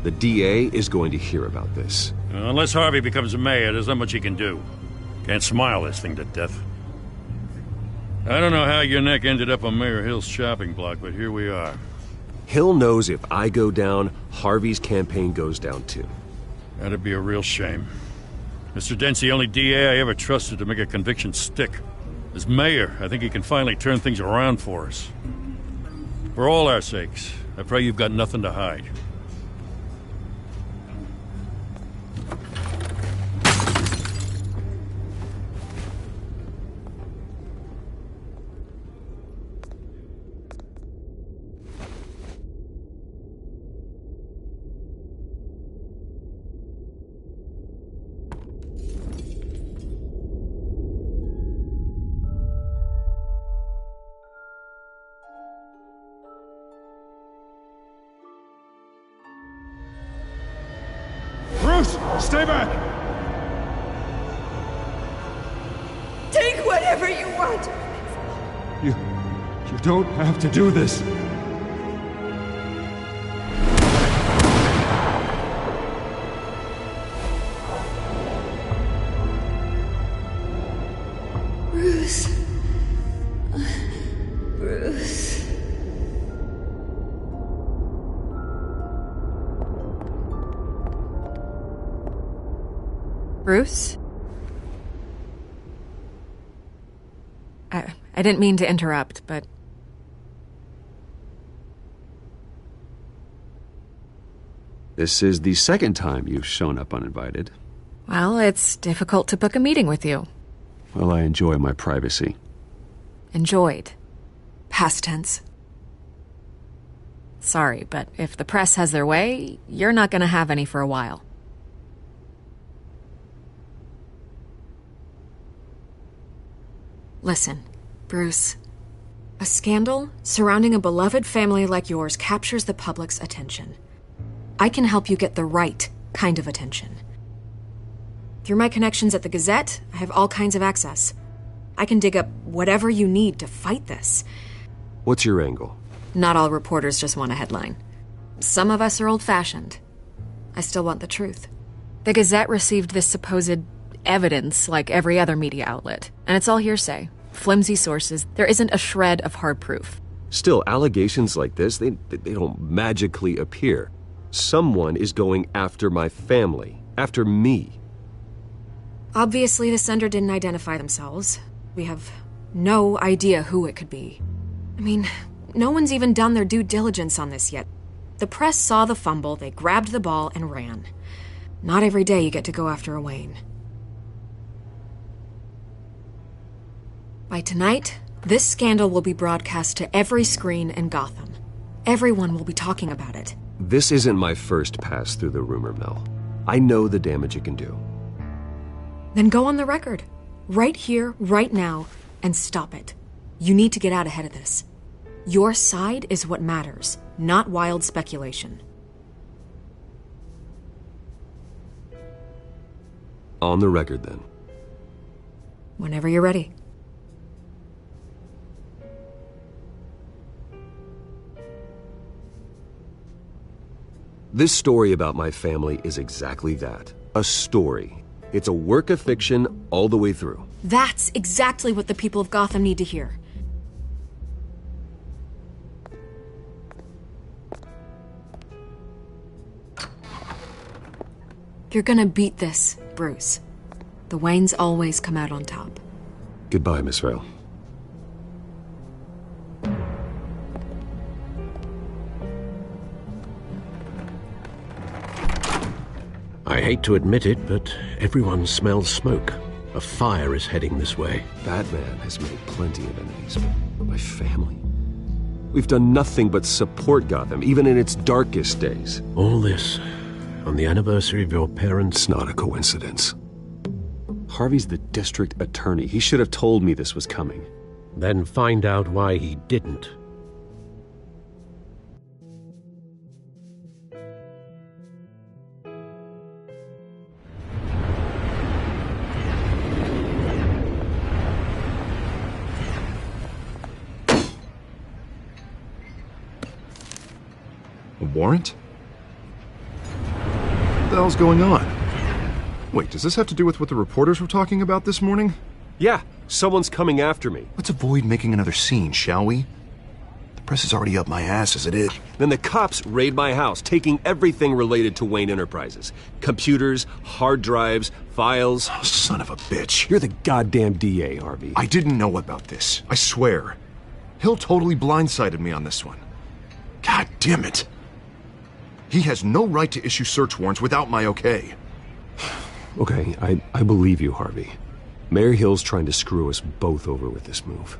The DA is going to hear about this. Unless Harvey becomes a mayor, there's not much he can do. Can't smile this thing to death. I don't know how your neck ended up on Mayor Hill's shopping block, but here we are. Hill knows if I go down, Harvey's campaign goes down too. That'd be a real shame. Mr. Dent's the only DA I ever trusted to make a conviction stick. As mayor, I think he can finally turn things around for us. For all our sakes, I pray you've got nothing to hide. Stay back! Take whatever you want! You don't have to do this. Bruce. Bruce. Bruce? I didn't mean to interrupt, but... This is the second time you've shown up uninvited. Well, it's difficult to book a meeting with you. Well, I enjoy my privacy. Enjoyed. Past tense. Sorry, but if the press has their way, you're not gonna have any for a while. Listen, Bruce. A scandal surrounding a beloved family like yours captures the public's attention. I can help you get the right kind of attention. Through my connections at the Gazette, I have all kinds of access. I can dig up whatever you need to fight this. What's your angle? Not all reporters just want a headline. Some of us are old-fashioned. I still want the truth. The Gazette received this supposed evidence like every other media outlet, and it's all hearsay. Flimsy sources. There isn't a shred of hard proof. Still, allegations like this, they don't magically appear. Someone is going after my family, after me. Obviously, the sender didn't identify themselves. We have no idea who it could be. I mean, no one's even done their due diligence on this yet. The press saw the fumble, they grabbed the ball and ran. Not every day you get to go after a Wayne. By tonight, this scandal will be broadcast to every screen in Gotham. Everyone will be talking about it. This isn't my first pass through the rumor mill. I know the damage it can do. Then go on the record. Right here, right now, and stop it. You need to get out ahead of this. Your side is what matters, not wild speculation. On the record, then. Whenever you're ready. This story about my family is exactly that. A story. It's a work of fiction all the way through. That's exactly what the people of Gotham need to hear. You're gonna beat this, Bruce. The Waynes always come out on top. Goodbye, Miss Vale. I hate to admit it, but everyone smells smoke. A fire is heading this way. Batman has made plenty of enemies, but my family? We've done nothing but support Gotham, even in its darkest days. All this on the anniversary of your parents'... It's not a coincidence. Harvey's the district attorney. He should have told me this was coming. Then find out why he didn't. A warrant? What the hell's going on? Wait, does this have to do with what the reporters were talking about this morning? Yeah, someone's coming after me. Let's avoid making another scene, shall we? The press is already up my ass as it is. Then the cops raid my house, taking everything related to Wayne Enterprises. Computers, hard drives, files. Oh, son of a bitch. You're the goddamn DA, Harvey. I didn't know about this. I swear. Hill totally blindsided me on this one. God damn it. He has no right to issue search warrants without my okay. Okay, I believe you, Harvey. Mayor Hill's trying to screw us both over with this move.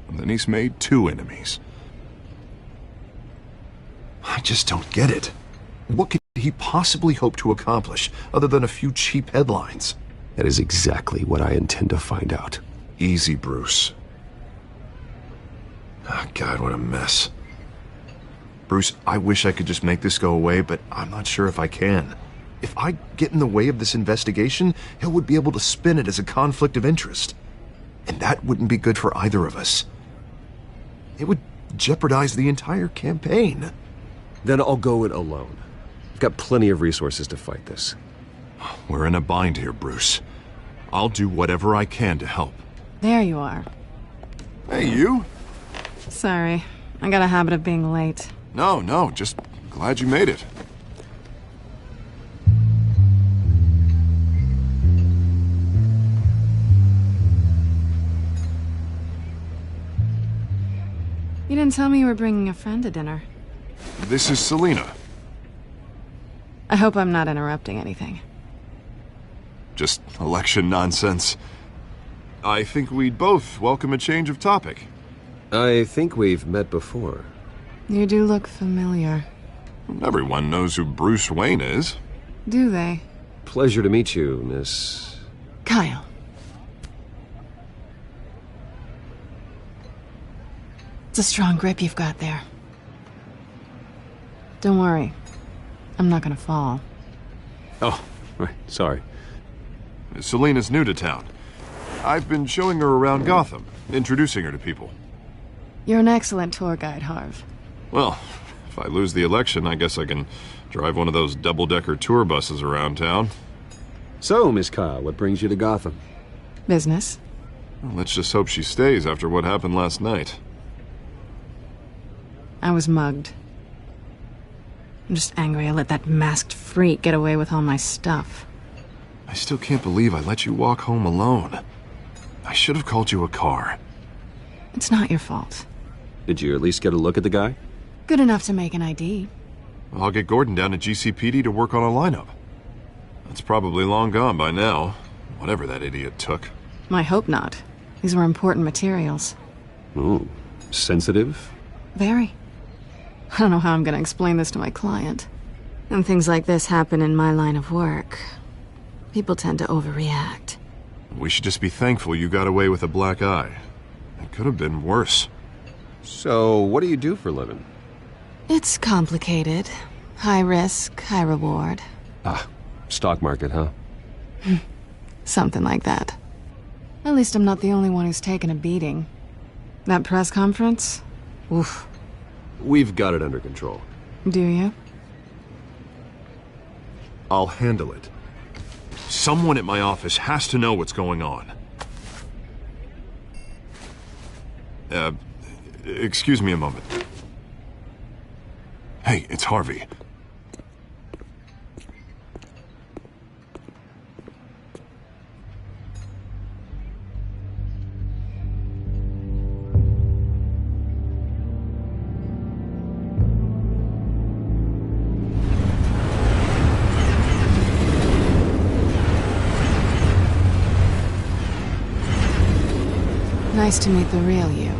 And then he's made 2 enemies. I just don't get it. What could he possibly hope to accomplish other than a few cheap headlines? That is exactly what I intend to find out. Easy, Bruce. Oh, God, what a mess. Bruce, I wish I could just make this go away, but I'm not sure if I can. If I get in the way of this investigation, Hill would be able to spin it as a conflict of interest. And that wouldn't be good for either of us. It would jeopardize the entire campaign. Then I'll go it alone. I've got plenty of resources to fight this. We're in a bind here, Bruce. I'll do whatever I can to help. There you are. Hey, you? Sorry, I got a habit of being late. No, just glad you made it. You didn't tell me you were bringing a friend to dinner. This is Selina. I hope I'm not interrupting anything. Just election nonsense. I think we'd both welcome a change of topic. I think we've met before. You do look familiar. Everyone knows who Bruce Wayne is. Do they? Pleasure to meet you, Miss... Kyle. It's a strong grip you've got there. Don't worry. I'm not gonna fall. Oh, right, sorry. Selina's new to town. I've been showing her around Gotham, introducing her to people. You're an excellent tour guide, Harv. Well, if I lose the election, I guess I can drive one of those double-decker tour buses around town. So, Miss Kyle, what brings you to Gotham? Business. Well, let's just hope she stays after what happened last night. I was mugged. I'm just angry I let that masked freak get away with all my stuff. I still can't believe I let you walk home alone. I should have called you a car. It's not your fault. Did you at least get a look at the guy? Good enough to make an ID. I'll get Gordon down to GCPD to work on a lineup. That's probably long gone by now, whatever that idiot took. I hope not. These were important materials. Ooh, sensitive? Very. I don't know how I'm gonna explain this to my client. And things like this happen in my line of work. People tend to overreact. We should just be thankful you got away with a black eye. It could have been worse. So, what do you do for a living? It's complicated. High risk, high reward. Ah, stock market, huh? Something like that. At least I'm not the only one who's taken a beating. That press conference? Oof. We've got it under control. Do you? I'll handle it. Someone at my office has to know what's going on. Excuse me a moment. Hey, it's Harvey. Nice to meet the real you.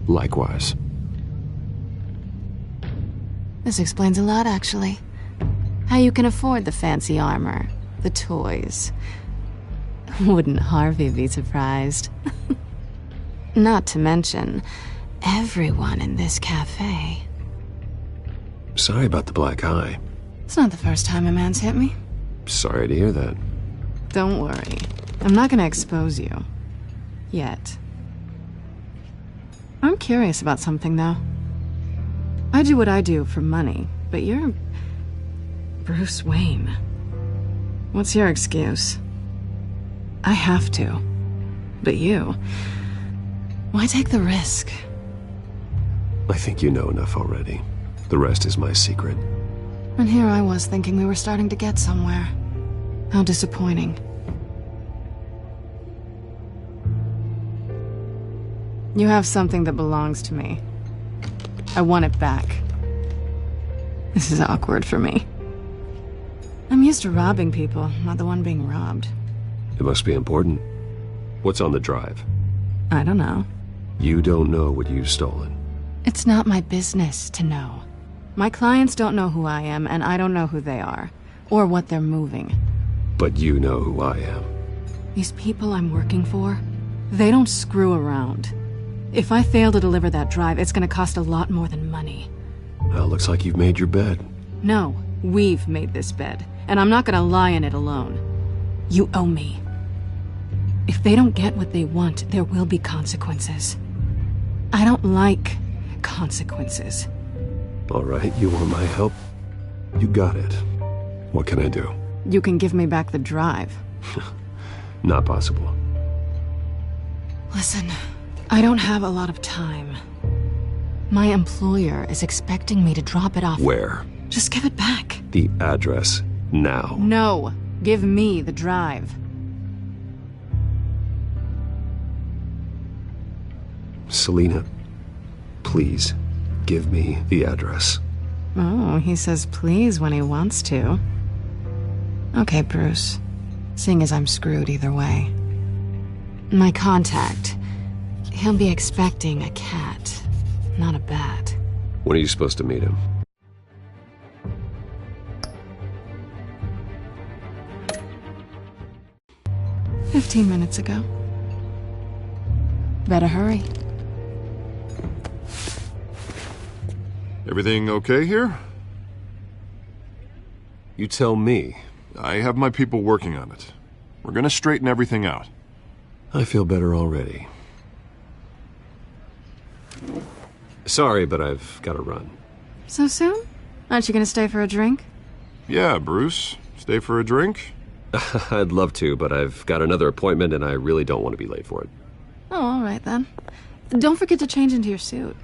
Likewise. This explains a lot, actually. How you can afford the fancy armor, the toys. Wouldn't Harvey be surprised? Not to mention, everyone in this cafe. Sorry about the black eye. It's not the first time a man's hit me. Sorry to hear that. Don't worry. I'm not gonna expose you. Yet. I'm curious about something, though. I do what I do for money, but you're... Bruce Wayne. What's your excuse? I have to. But you... Why take the risk? I think you know enough already. The rest is my secret. And here I was thinking we were starting to get somewhere. How disappointing. You have something that belongs to me. I want it back. This is awkward for me. I'm used to robbing people, not the one being robbed. It must be important. What's on the drive? I don't know. You don't know what you've stolen. It's not my business to know. My clients don't know who I am, and I don't know who they are, or what they're moving. But you know who I am. These people I'm working for, they don't screw around. If I fail to deliver that drive, it's gonna cost a lot more than money. Well, looks like you've made your bed. No, we've made this bed, and I'm not gonna lie in it alone. You owe me. If they don't get what they want, there will be consequences. I don't like consequences. All right, you want my help? You got it. What can I do? You can give me back the drive. Not possible. Listen, I don't have a lot of time. My employer is expecting me to drop it off. Where? Just give it back. The address, now. No, give me the drive. Selina, please, give me the address. Oh, he says please when he wants to. Okay, Bruce. Seeing as I'm screwed either way. My contact. He'll be expecting a cat, not a bat. When are you supposed to meet him? "15 minutes ago. Better hurry. Everything okay here? You tell me. I have my people working on it. We're gonna straighten everything out. I feel better already. Sorry, but I've got to run. So soon? Aren't you gonna stay for a drink? Yeah, Bruce. Stay for a drink? I'd love to, but I've got another appointment and I really don't want to be late for it. Oh, all right then. Don't forget to change into your suit.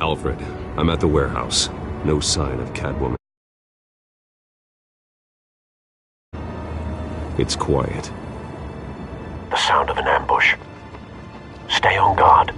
Alfred, I'm at the warehouse. No sign of Catwoman. It's quiet. The sound of an ambush. Stay on guard.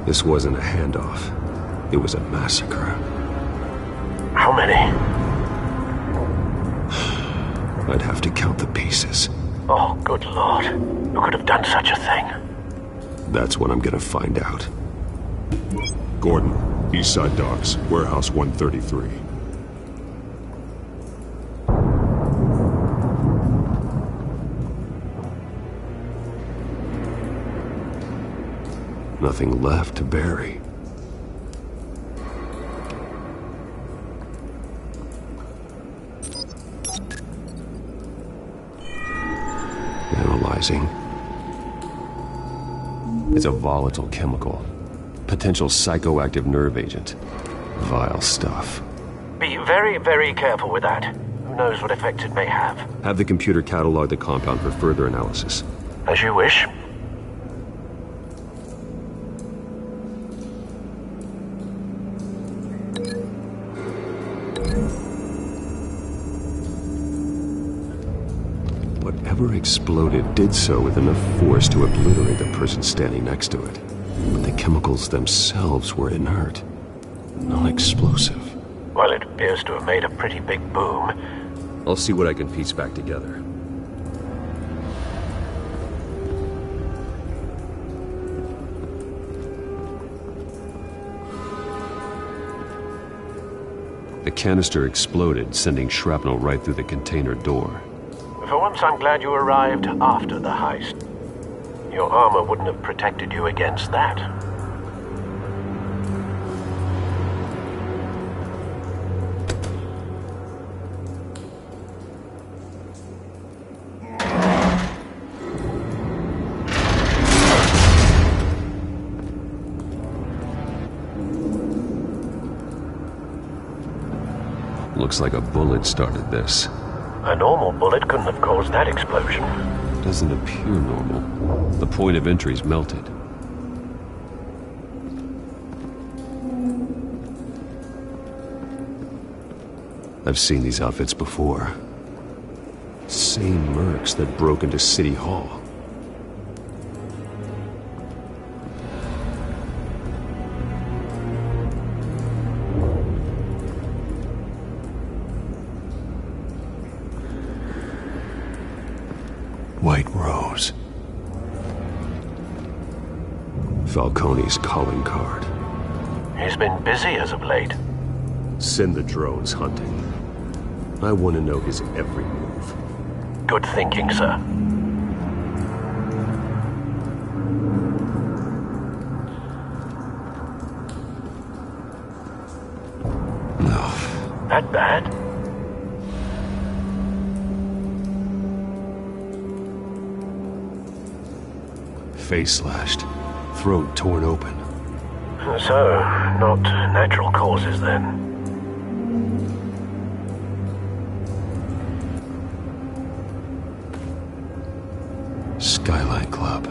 This wasn't a handoff. It was a massacre. How many? I'd have to count the pieces. Oh, good Lord. Who could have done such a thing? That's what I'm gonna find out. Gordon, Eastside Docks, Warehouse 133. Nothing left to bury. Analyzing. It's a volatile chemical. Potential psychoactive nerve agent. Vile stuff. Be very, very careful with that. Who knows what effects it may have. Have the computer catalog the compound for further analysis. As you wish. whatever exploded did so with enough force to obliterate the person standing next to it. But the chemicals themselves were inert, non-explosive. Well, it appears to have made a pretty big boom. I'll see what I can piece back together. The canister exploded, sending shrapnel right through the container door. For once, I'm glad you arrived after the heist. Your armor wouldn't have protected you against that. Looks like a bullet started this. A normal bullet couldn't have caused that explosion. Doesn't appear normal. The point of entry's melted. I've seen these outfits before. Same mercs that broke into City Hall. White Rose. Falcone's calling card. He's been busy as of late. Send the drones hunting. I want to know his every move. Good thinking, sir. No. That bad? Face slashed, throat torn open. So, not natural causes then. Skyline Club.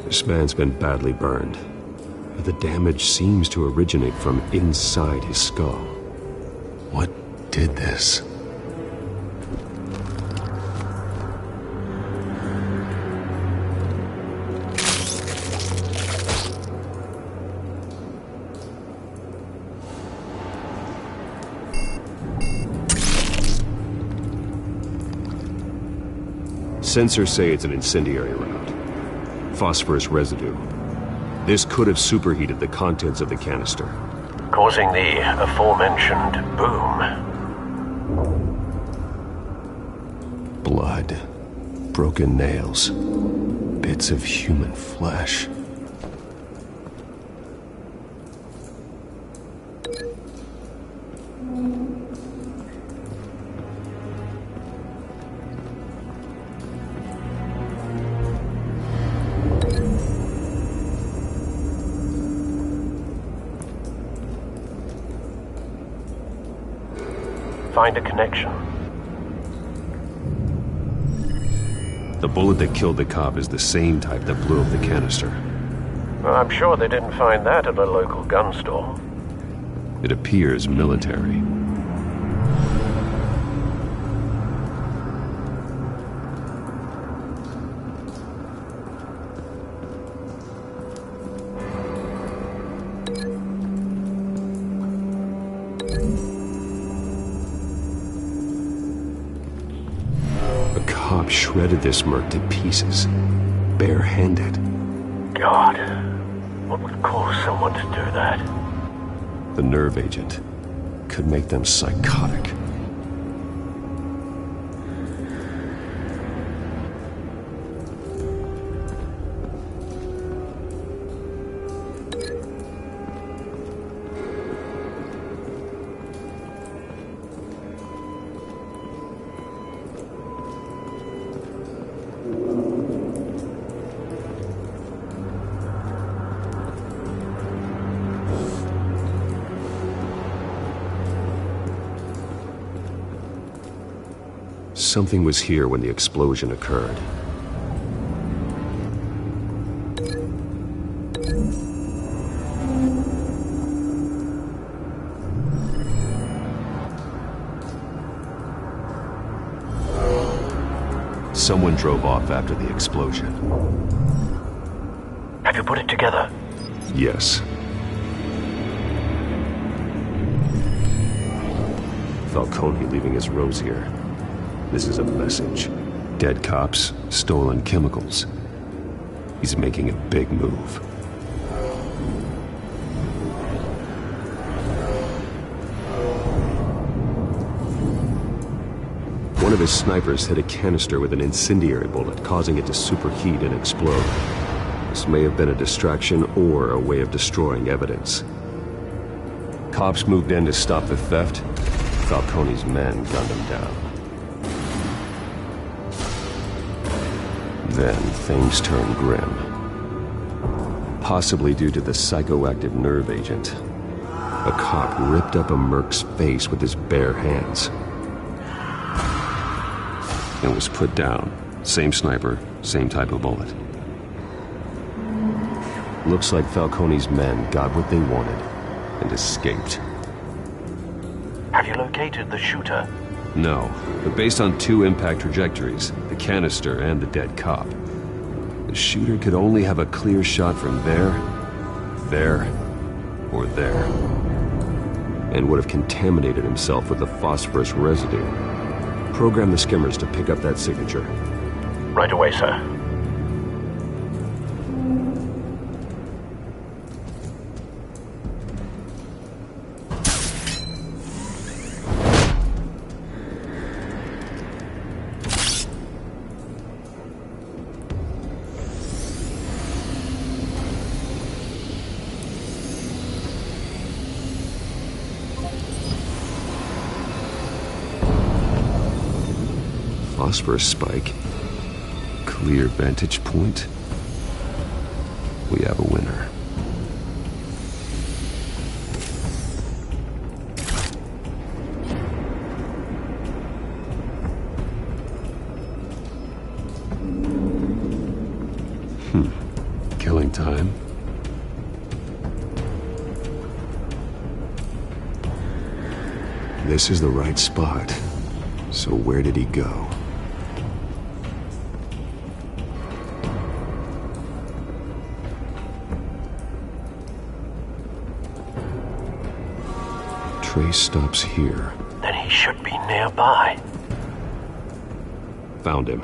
This man's been badly burned. But the damage seems to originate from inside his skull. What did this? Sensors say it's an incendiary round. Phosphorus residue. This could have superheated the contents of the canister, causing the aforementioned boom. Blood, broken nails, bits of human flesh. Find a connection. The bullet that killed the cop is the same type that blew up the canister. Well, I'm sure they didn't find that at a local gun store. It appears military. Shredded this merc to pieces, bare-handed. God, what would cause someone to do that? The nerve agent could make them psychotic. Something was here when the explosion occurred. Someone drove off after the explosion. Have you put it together? Yes. Falcone leaving his rose here. This is a message. Dead cops, stolen chemicals. He's making a big move. One of his snipers hit a canister with an incendiary bullet, causing it to superheat and explode. This may have been a distraction or a way of destroying evidence. Cops moved in to stop the theft. Falcone's men gunned him down. Then things turned grim. Possibly due to the psychoactive nerve agent. A cop ripped up a merc's face with his bare hands. And was put down. Same sniper, same type of bullet. Looks like Falcone's men got what they wanted and escaped. Have you located the shooter? No, but based on two impact trajectories, the canister and the dead cop, the shooter could only have a clear shot from there, or there, and would have contaminated himself with the phosphorus residue. Program the skimmers to pick up that signature. Right away, sir. Phosphorus spike. Clear vantage point. We have a winner. Killing time. This is the right spot. So where did he go? Trace stops here. Then he should be nearby. Found him.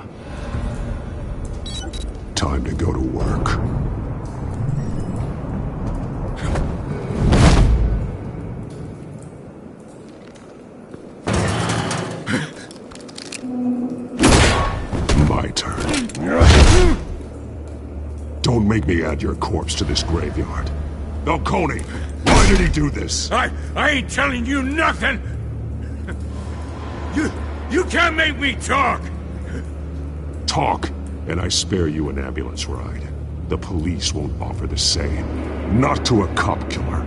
Time to go to work. My turn. Don't make me add your corpse to this graveyard. Falcone, why did he do this? I ain't telling you nothing! You can't make me talk! Talk, and I spare you an ambulance ride. The police won't offer the same. Not to a cop killer.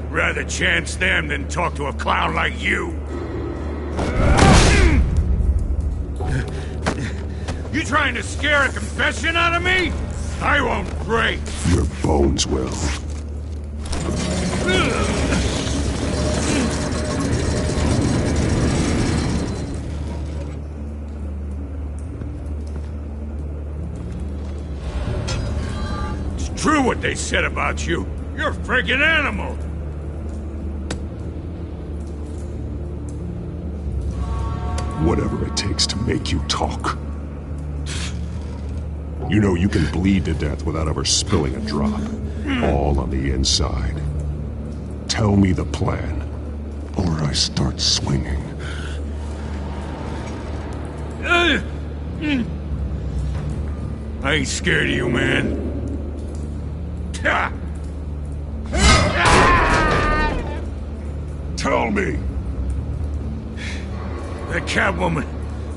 Rather chance them than talk to a clown like you. You trying to scare a confession out of me? I won't break. Your bones will. It's true what they said about you. You're a friggin' animal. Whatever it takes to make you talk. You know you can bleed to death without ever spilling a drop. All on the inside. Tell me the plan, or I start swinging. I ain't scared of you, man. Tell me! The Catwoman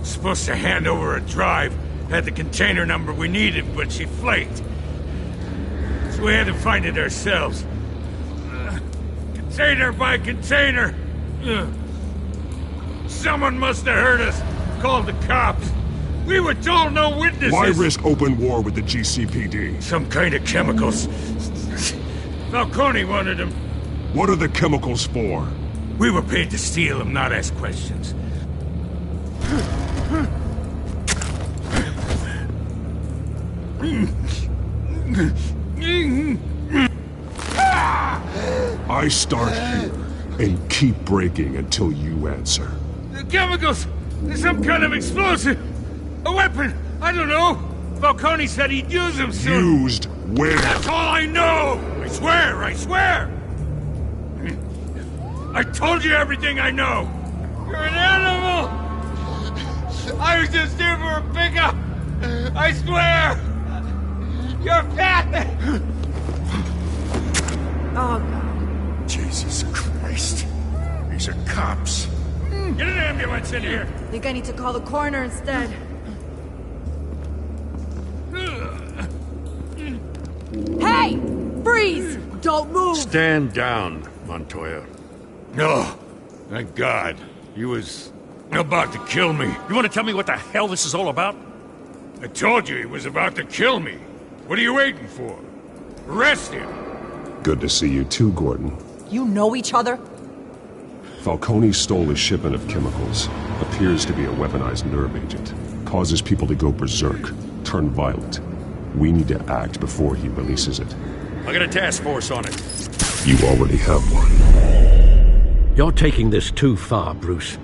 supposed to hand over a drive, had the container number we needed, but she flaked. So we had to find it ourselves. Container by container. Someone must have heard us, called the cops. We were told no witnesses. Why risk open war with the GCPD? Some kind of chemicals. Falcone wanted them. What are the chemicals for? We were paid to steal them, not ask questions. I start here and keep breaking until you answer. The chemicals! There's some kind of explosive! A weapon! I don't know! Falcone said he'd use them soon! Used where? That's all I know! I swear! I swear! I told you everything I know! You're an animal! I was just here for a pickup! I swear! You're fat! Oh, God. Jesus Christ. These are cops. Get an ambulance in here! Think I need to call the coroner instead. Hey! Freeze! Don't move! Stand down, Montoya. No. Thank God. He was about to kill me. You want to tell me what the hell this is all about? I told you he was about to kill me. What are you waiting for? Arrest him! Good to see you too, Gordon. You know each other? Falcone stole a shipment of chemicals. Appears to be a weaponized nerve agent. Causes people to go berserk, turn violent. We need to act before he releases it. I got a task force on it. You already have one. You're taking this too far, Bruce.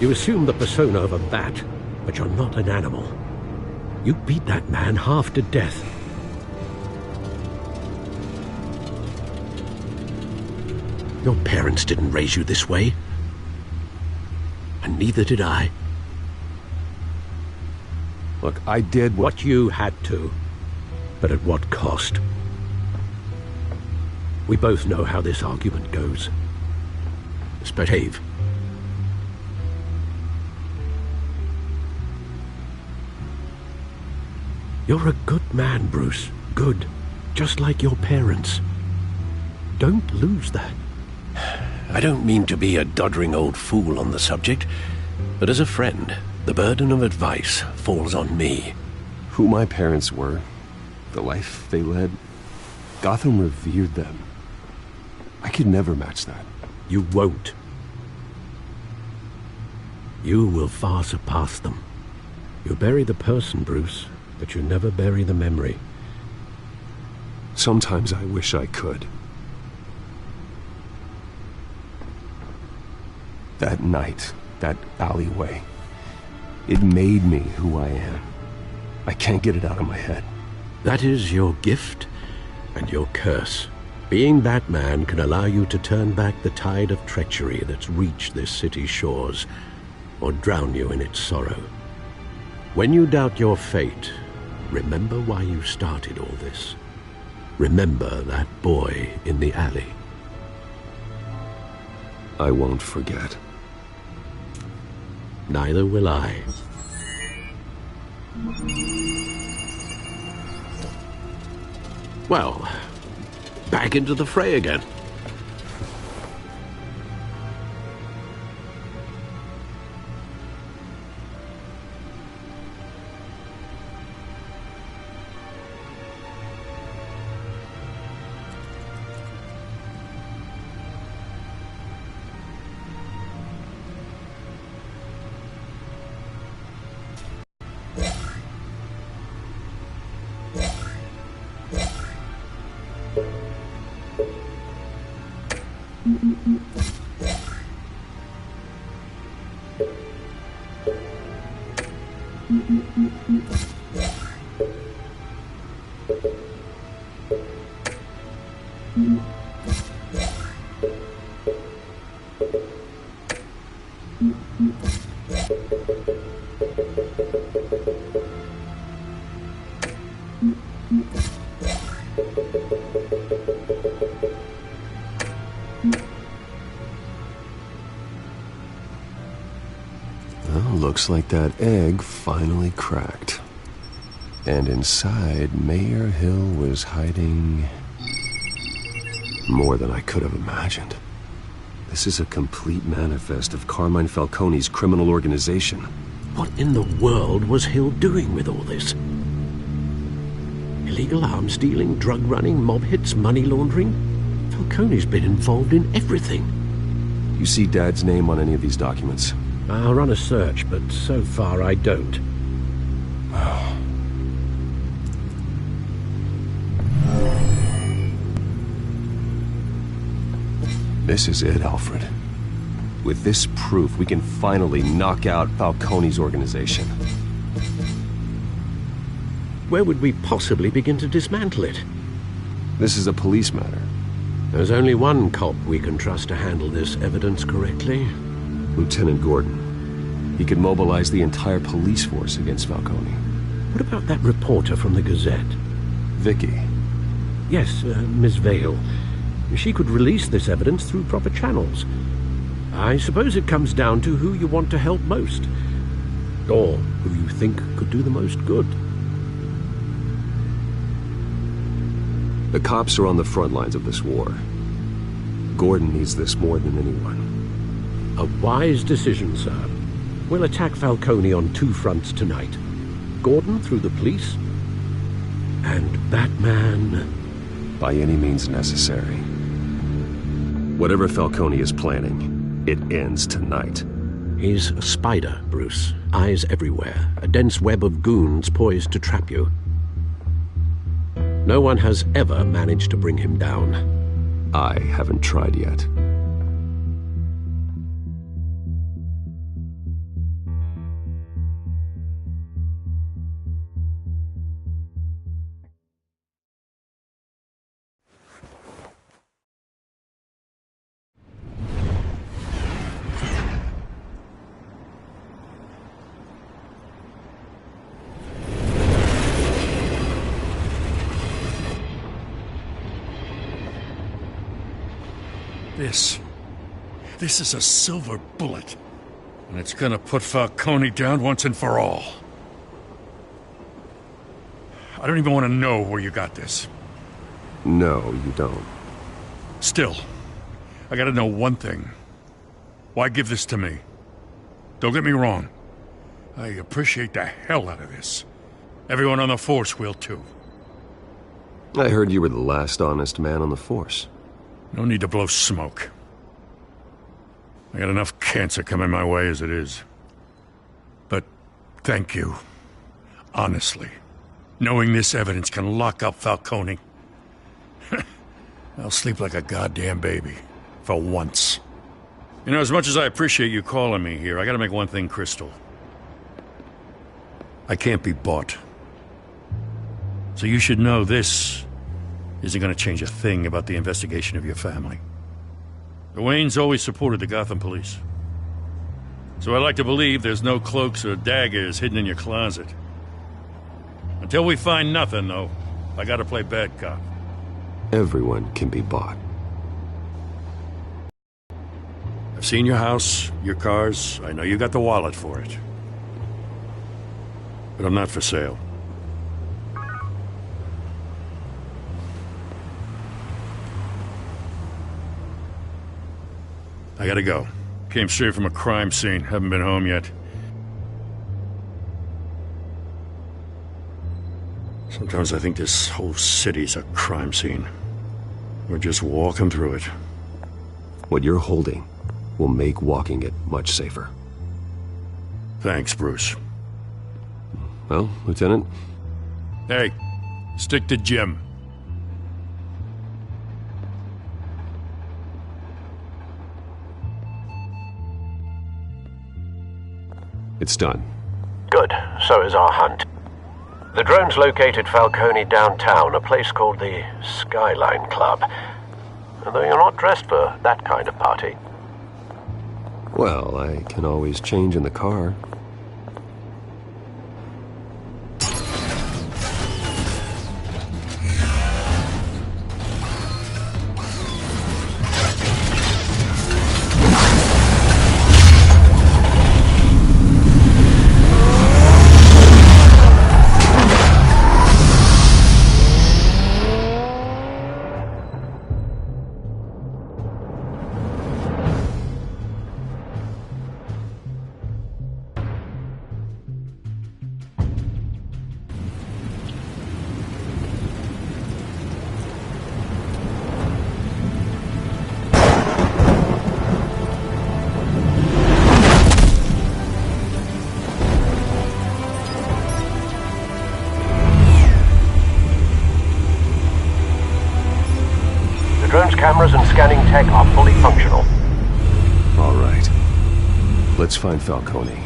You assume the persona of a bat, but you're not an animal. You beat that man half to death. Your parents didn't raise you this way. And neither did I. Look, I did what you had to. But at what cost? We both know how this argument goes. Just behave. You're a good man, Bruce. Good. Just like your parents. Don't lose that. I don't mean to be a doddering old fool on the subject, but as a friend, the burden of advice falls on me. Who my parents were, the life they led, Gotham revered them. I could never match that. You won't. You will far surpass them. You bury the person, Bruce, but you never bury the memory. Sometimes I wish I could. That night, that alleyway, it made me who I am. I can't get it out of my head. That is your gift and your curse. Being Batman can allow you to turn back the tide of treachery that's reached this city's shores, or drown you in its sorrow. When you doubt your fate, remember why you started all this. Remember that boy in the alley. I won't forget. Neither will I. Well, back into the fray again. Well, looks like that egg finally cracked. And inside, Mayor Hill was hiding more than I could have imagined. This is a complete manifest of Carmine Falcone's criminal organization. What in the world was Hill doing with all this? Illegal arms dealing, drug running, mob hits, money laundering? Falcone's been involved in everything. You see Dad's name on any of these documents? I'll run a search, but so far I don't. This is it, Alfred. With this proof, we can finally knock out Falcone's organization. Where would we possibly begin to dismantle it? This is a police matter. There's only one cop we can trust to handle this evidence correctly. Lieutenant Gordon. He could mobilize the entire police force against Falcone. What about that reporter from the Gazette? Vicky. Yes, Miss Vale. She could release this evidence through proper channels. I suppose it comes down to who you want to help most. Or who you think could do the most good. The cops are on the front lines of this war. Gordon needs this more than anyone. A wise decision, sir. We'll attack Falcone on two fronts tonight. Gordon through the police, and Batman... by any means necessary. Whatever Falcone is planning, it ends tonight. He's a spider, Bruce. Eyes everywhere. A dense web of goons poised to trap you. No one has ever managed to bring him down. I haven't tried yet. This is a silver bullet. And it's gonna put Falcone down once and for all. I don't even want to know where you got this. No, you don't. Still, I gotta know one thing. Why give this to me? Don't get me wrong. I appreciate the hell out of this. Everyone on the force will too. I heard you were the last honest man on the force. No need to blow smoke. I got enough cancer coming my way as it is. But thank you. Honestly. Knowing this evidence can lock up Falcone. I'll sleep like a goddamn baby. For once. You know, as much as I appreciate you calling me here, I gotta make one thing crystal. I can't be bought. So you should know this isn't gonna change a thing about the investigation of your family. The Waynes always supported the Gotham police. So I like to believe there's no cloaks or daggers hidden in your closet. Until we find nothing, though, I gotta play bad cop. Everyone can be bought. I've seen your house, your cars. I know you got the wallet for it. But I'm not for sale. I gotta go. Came straight from a crime scene. Haven't been home yet. Sometimes I think this whole city's a crime scene. We're just walking through it. What you're holding will make walking it much safer. Thanks, Bruce. Well, Lieutenant? Hey, stick to Jim. It's done. Good. So is our hunt. The drones located Falcone downtown, a place called the Skyline Club. Although you're not dressed for that kind of party. Well, I can always change in the car. cameras and scanning tech are fully functional. All right. Let's find Falcone.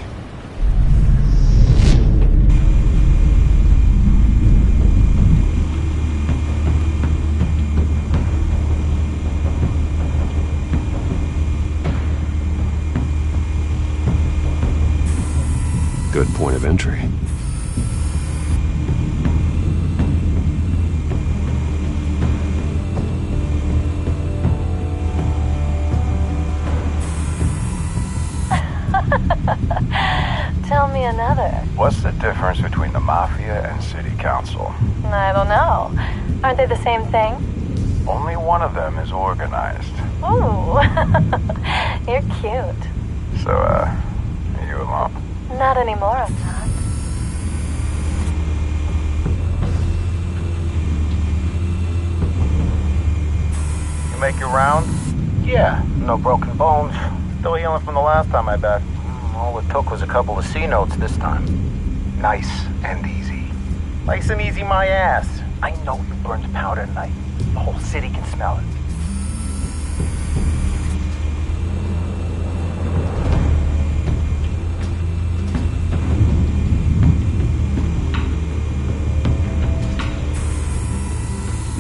Good point of entry. Tell me another. What's the difference between the Mafia and City Council? I don't know. Aren't they the same thing? Only one of them is organized. Ooh. You're cute. So, are you alone? Not anymore, I'm not. You make your round? Yeah, no broken bones. Still healing from the last time, I bet. All it took was a couple of C notes this time. Nice and easy. Nice and easy my ass. I know you burned powder tonight. The whole city can smell it.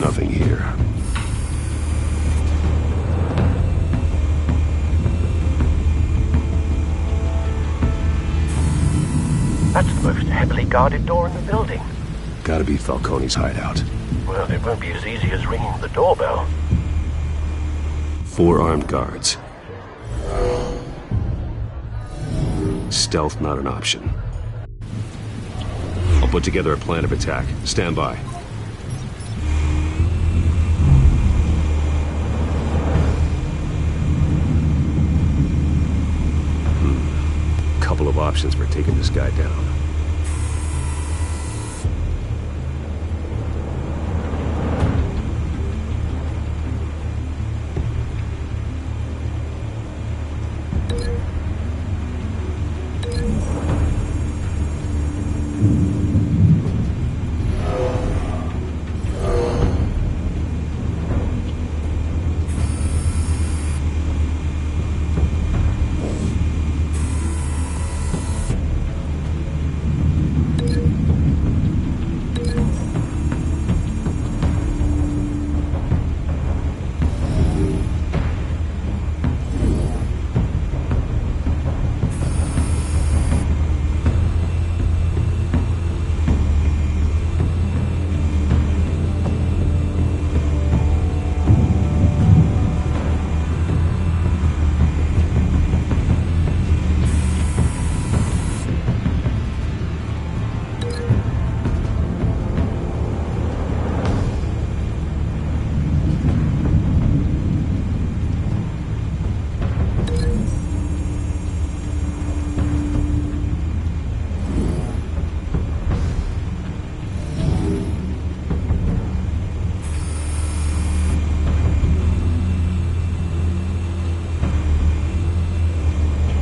Nothing here. That's the most heavily guarded door in the building. Gotta be Falcone's hideout. Well, it won't be as easy as ringing the doorbell. 4 armed guards. Stealth not an option. I'll put together a plan of attack. Stand by. Couple of options for taking this guy down.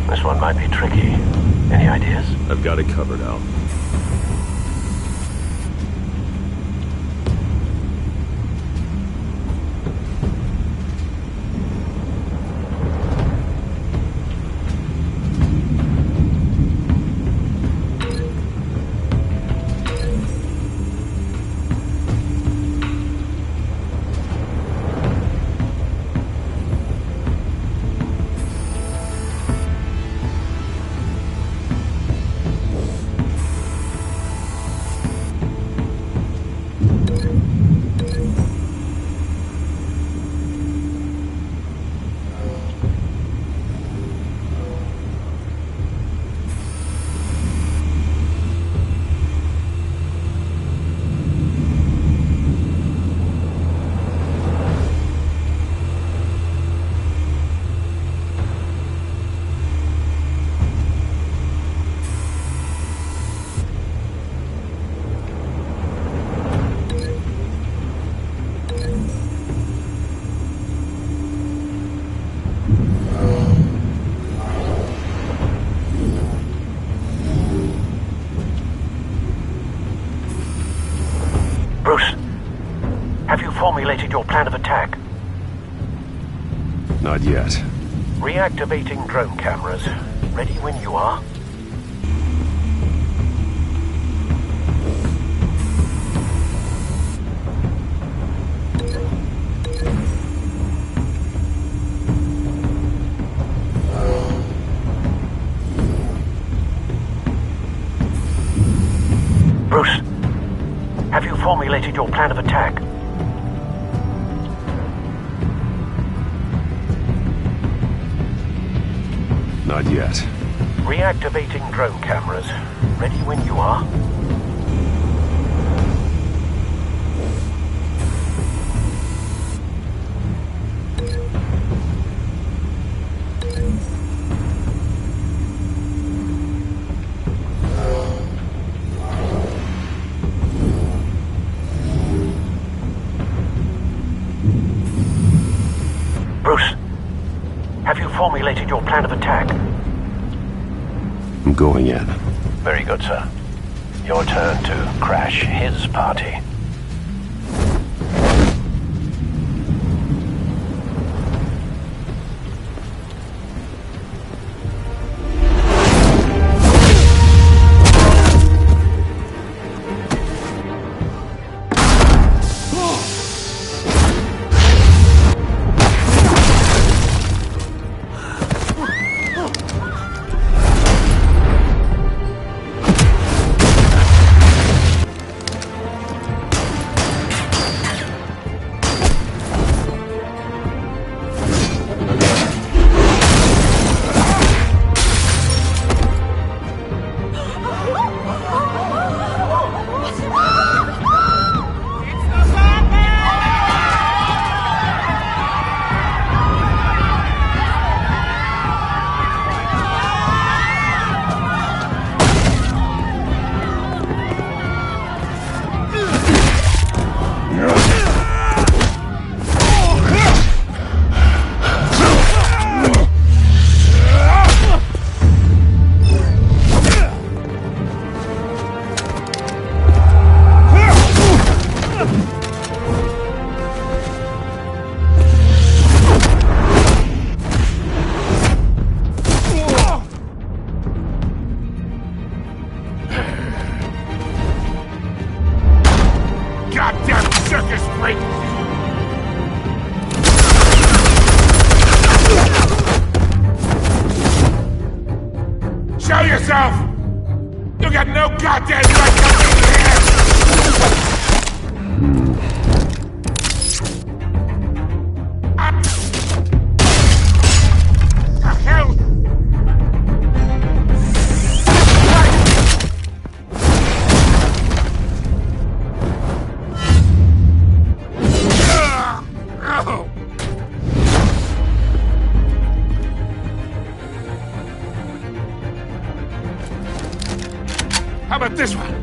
This one might be tricky. Any ideas? I've got it covered, Al. Bruce, have you formulated your plan of attack? Not yet. Reactivating drone cameras. Ready when you are. Bruce, have you formulated your plan of attack? Not yet. Reactivating drone cameras. Ready when you are. Bruce, have you formulated your plan of attack? I'm going in. Very good, sir. Your turn to crash his party. Show yourself! You got no goddamn right to be here! The hell? How about this one?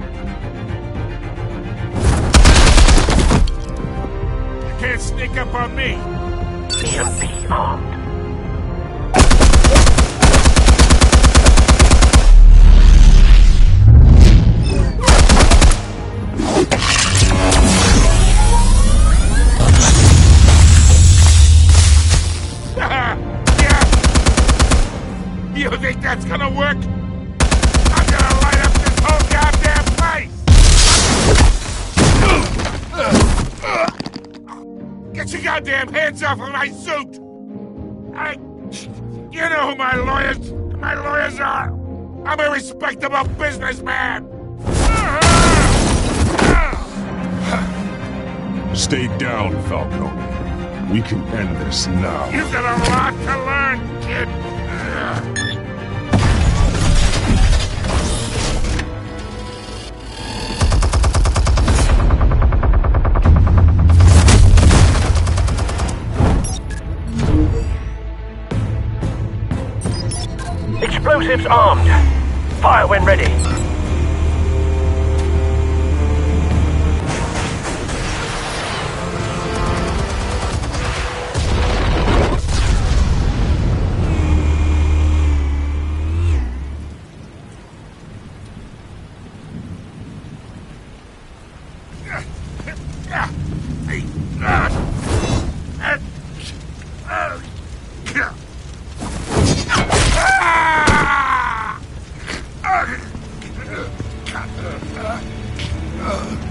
You can't sneak up on me. EMP armed. Yeah. You think that's gonna work? I'm gonna light up this whole goddamn place! Get your goddamn hands off of my suit! You know who my lawyers are! I'm a respectable businessman! Stay down, Falcone. We can end this now. You've got a lot to learn, kid! Explosives armed. Fire when ready.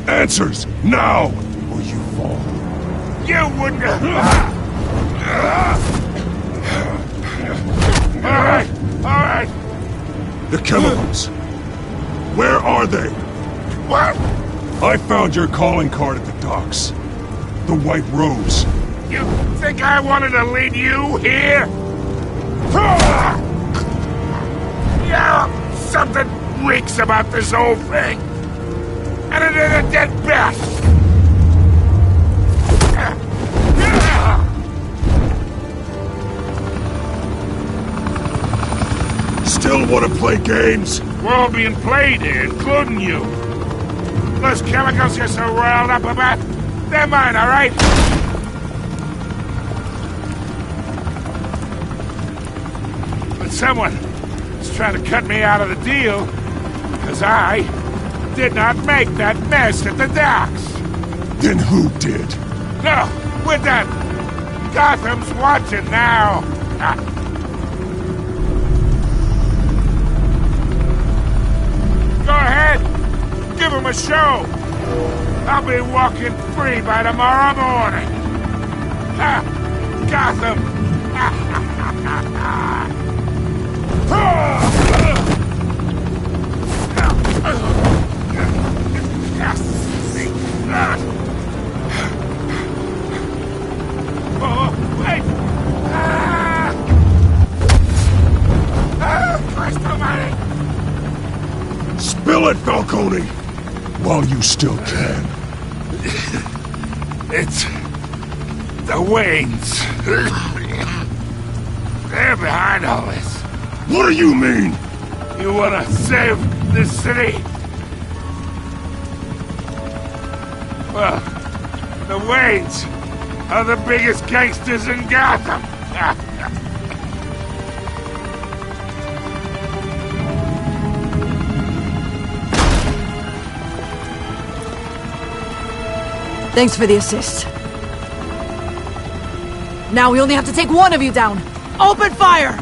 Answers, now! Or you fall. You wouldn't have... Alright! The chemicals. Where are they? What? I found your calling card at the docks. The White Rose. You think I wanted to lead you here? Yeah, something reeks about this whole thing. And it is a dead bat. Still want to play games? We're all being played here, including you. Those chemicals you're so riled up about, they're mine, all right? But someone is trying to cut me out of the deal, because I did not make that mess at the docks. Then who did? No, we're done. Gotham's watching now. Go ahead. Give him a show. I'll be walking free by tomorrow morning. Gotham. Oh, wait. Christ almighty. Spill it, Falcone! While you still can. It's... the Waynes. They're behind all this. What do you mean? You wanna save this city? Well, the Waynes are the biggest gangsters in Gotham. Thanks for the assist. Now we only have to take one of you down. Open fire!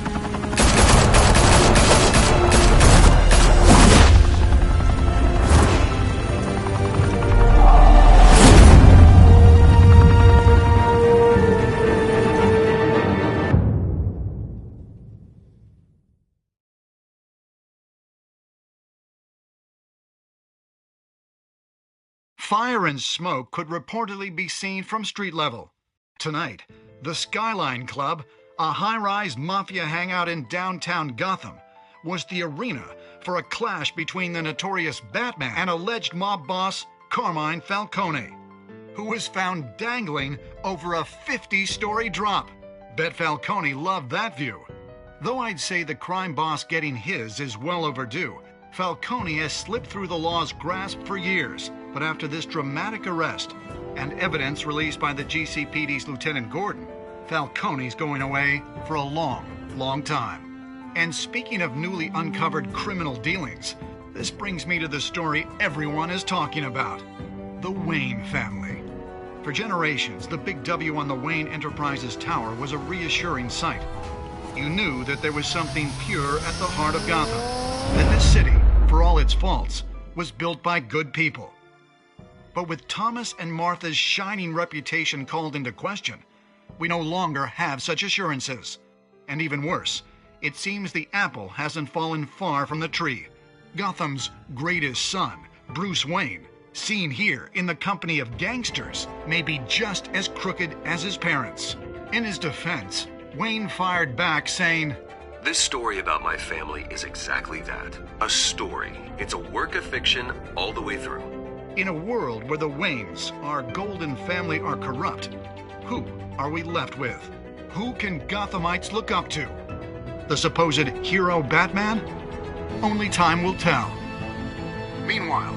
Fire and smoke could reportedly be seen from street level. Tonight, the Skyline Club, a high-rise mafia hangout in downtown Gotham, was the arena for a clash between the notorious Batman and alleged mob boss Carmine Falcone, who was found dangling over a 50-story drop. Bet Falcone loved that view. Though I'd say the crime boss getting his is well overdue, Falcone has slipped through the law's grasp for years. But after this dramatic arrest and evidence released by the GCPD's Lieutenant Gordon, Falcone's going away for a long, long time. And speaking of newly uncovered criminal dealings, this brings me to the story everyone is talking about: the Wayne family. For generations, the big W on the Wayne Enterprises Tower was a reassuring sight. You knew that there was something pure at the heart of Gotham, that this city, for all its faults, was built by good people. But with Thomas and Martha's shining reputation called into question, we no longer have such assurances. And even worse, it seems the apple hasn't fallen far from the tree. Gotham's greatest son, Bruce Wayne, seen here in the company of gangsters, may be just as crooked as his parents. In his defense, Wayne fired back saying, "This story about my family is exactly that. A story. It's a work of fiction all the way through." In a world where the Waynes, our golden family, are corrupt, who are we left with? Who can Gothamites look up to? The supposed hero Batman? Only time will tell. Meanwhile,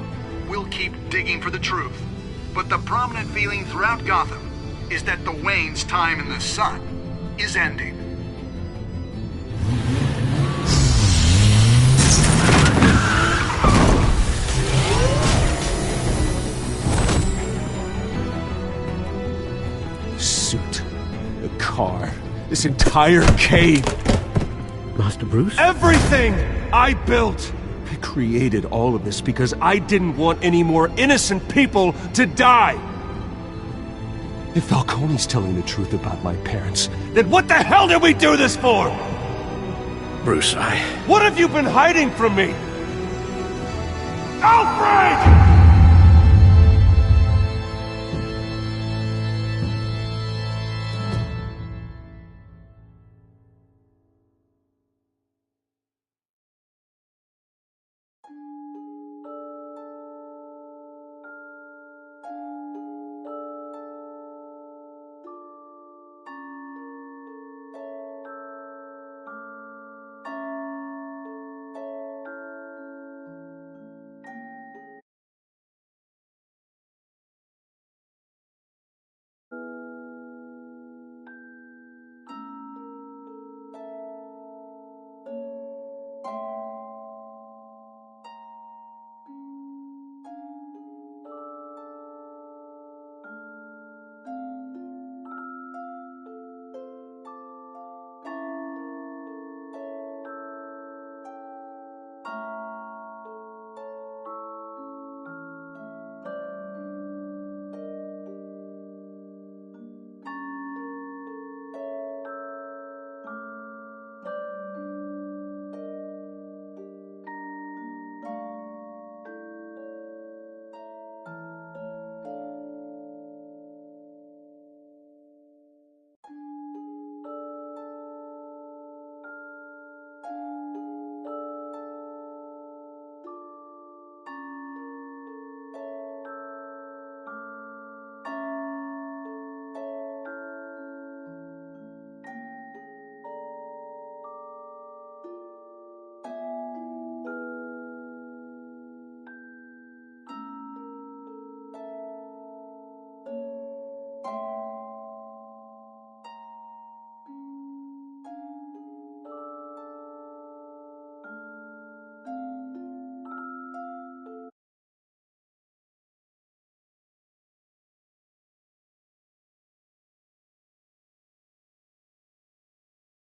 we'll keep digging for the truth. But the prominent feeling throughout Gotham is that the Waynes' time in the sun is ending. Suit, the car, this entire cave. Master Bruce? Everything I built. created all of this because I didn't want any more innocent people to die. If Falcone's telling the truth about my parents, then what the hell did we do this for? Bruce, What have you been hiding from me? Alfred!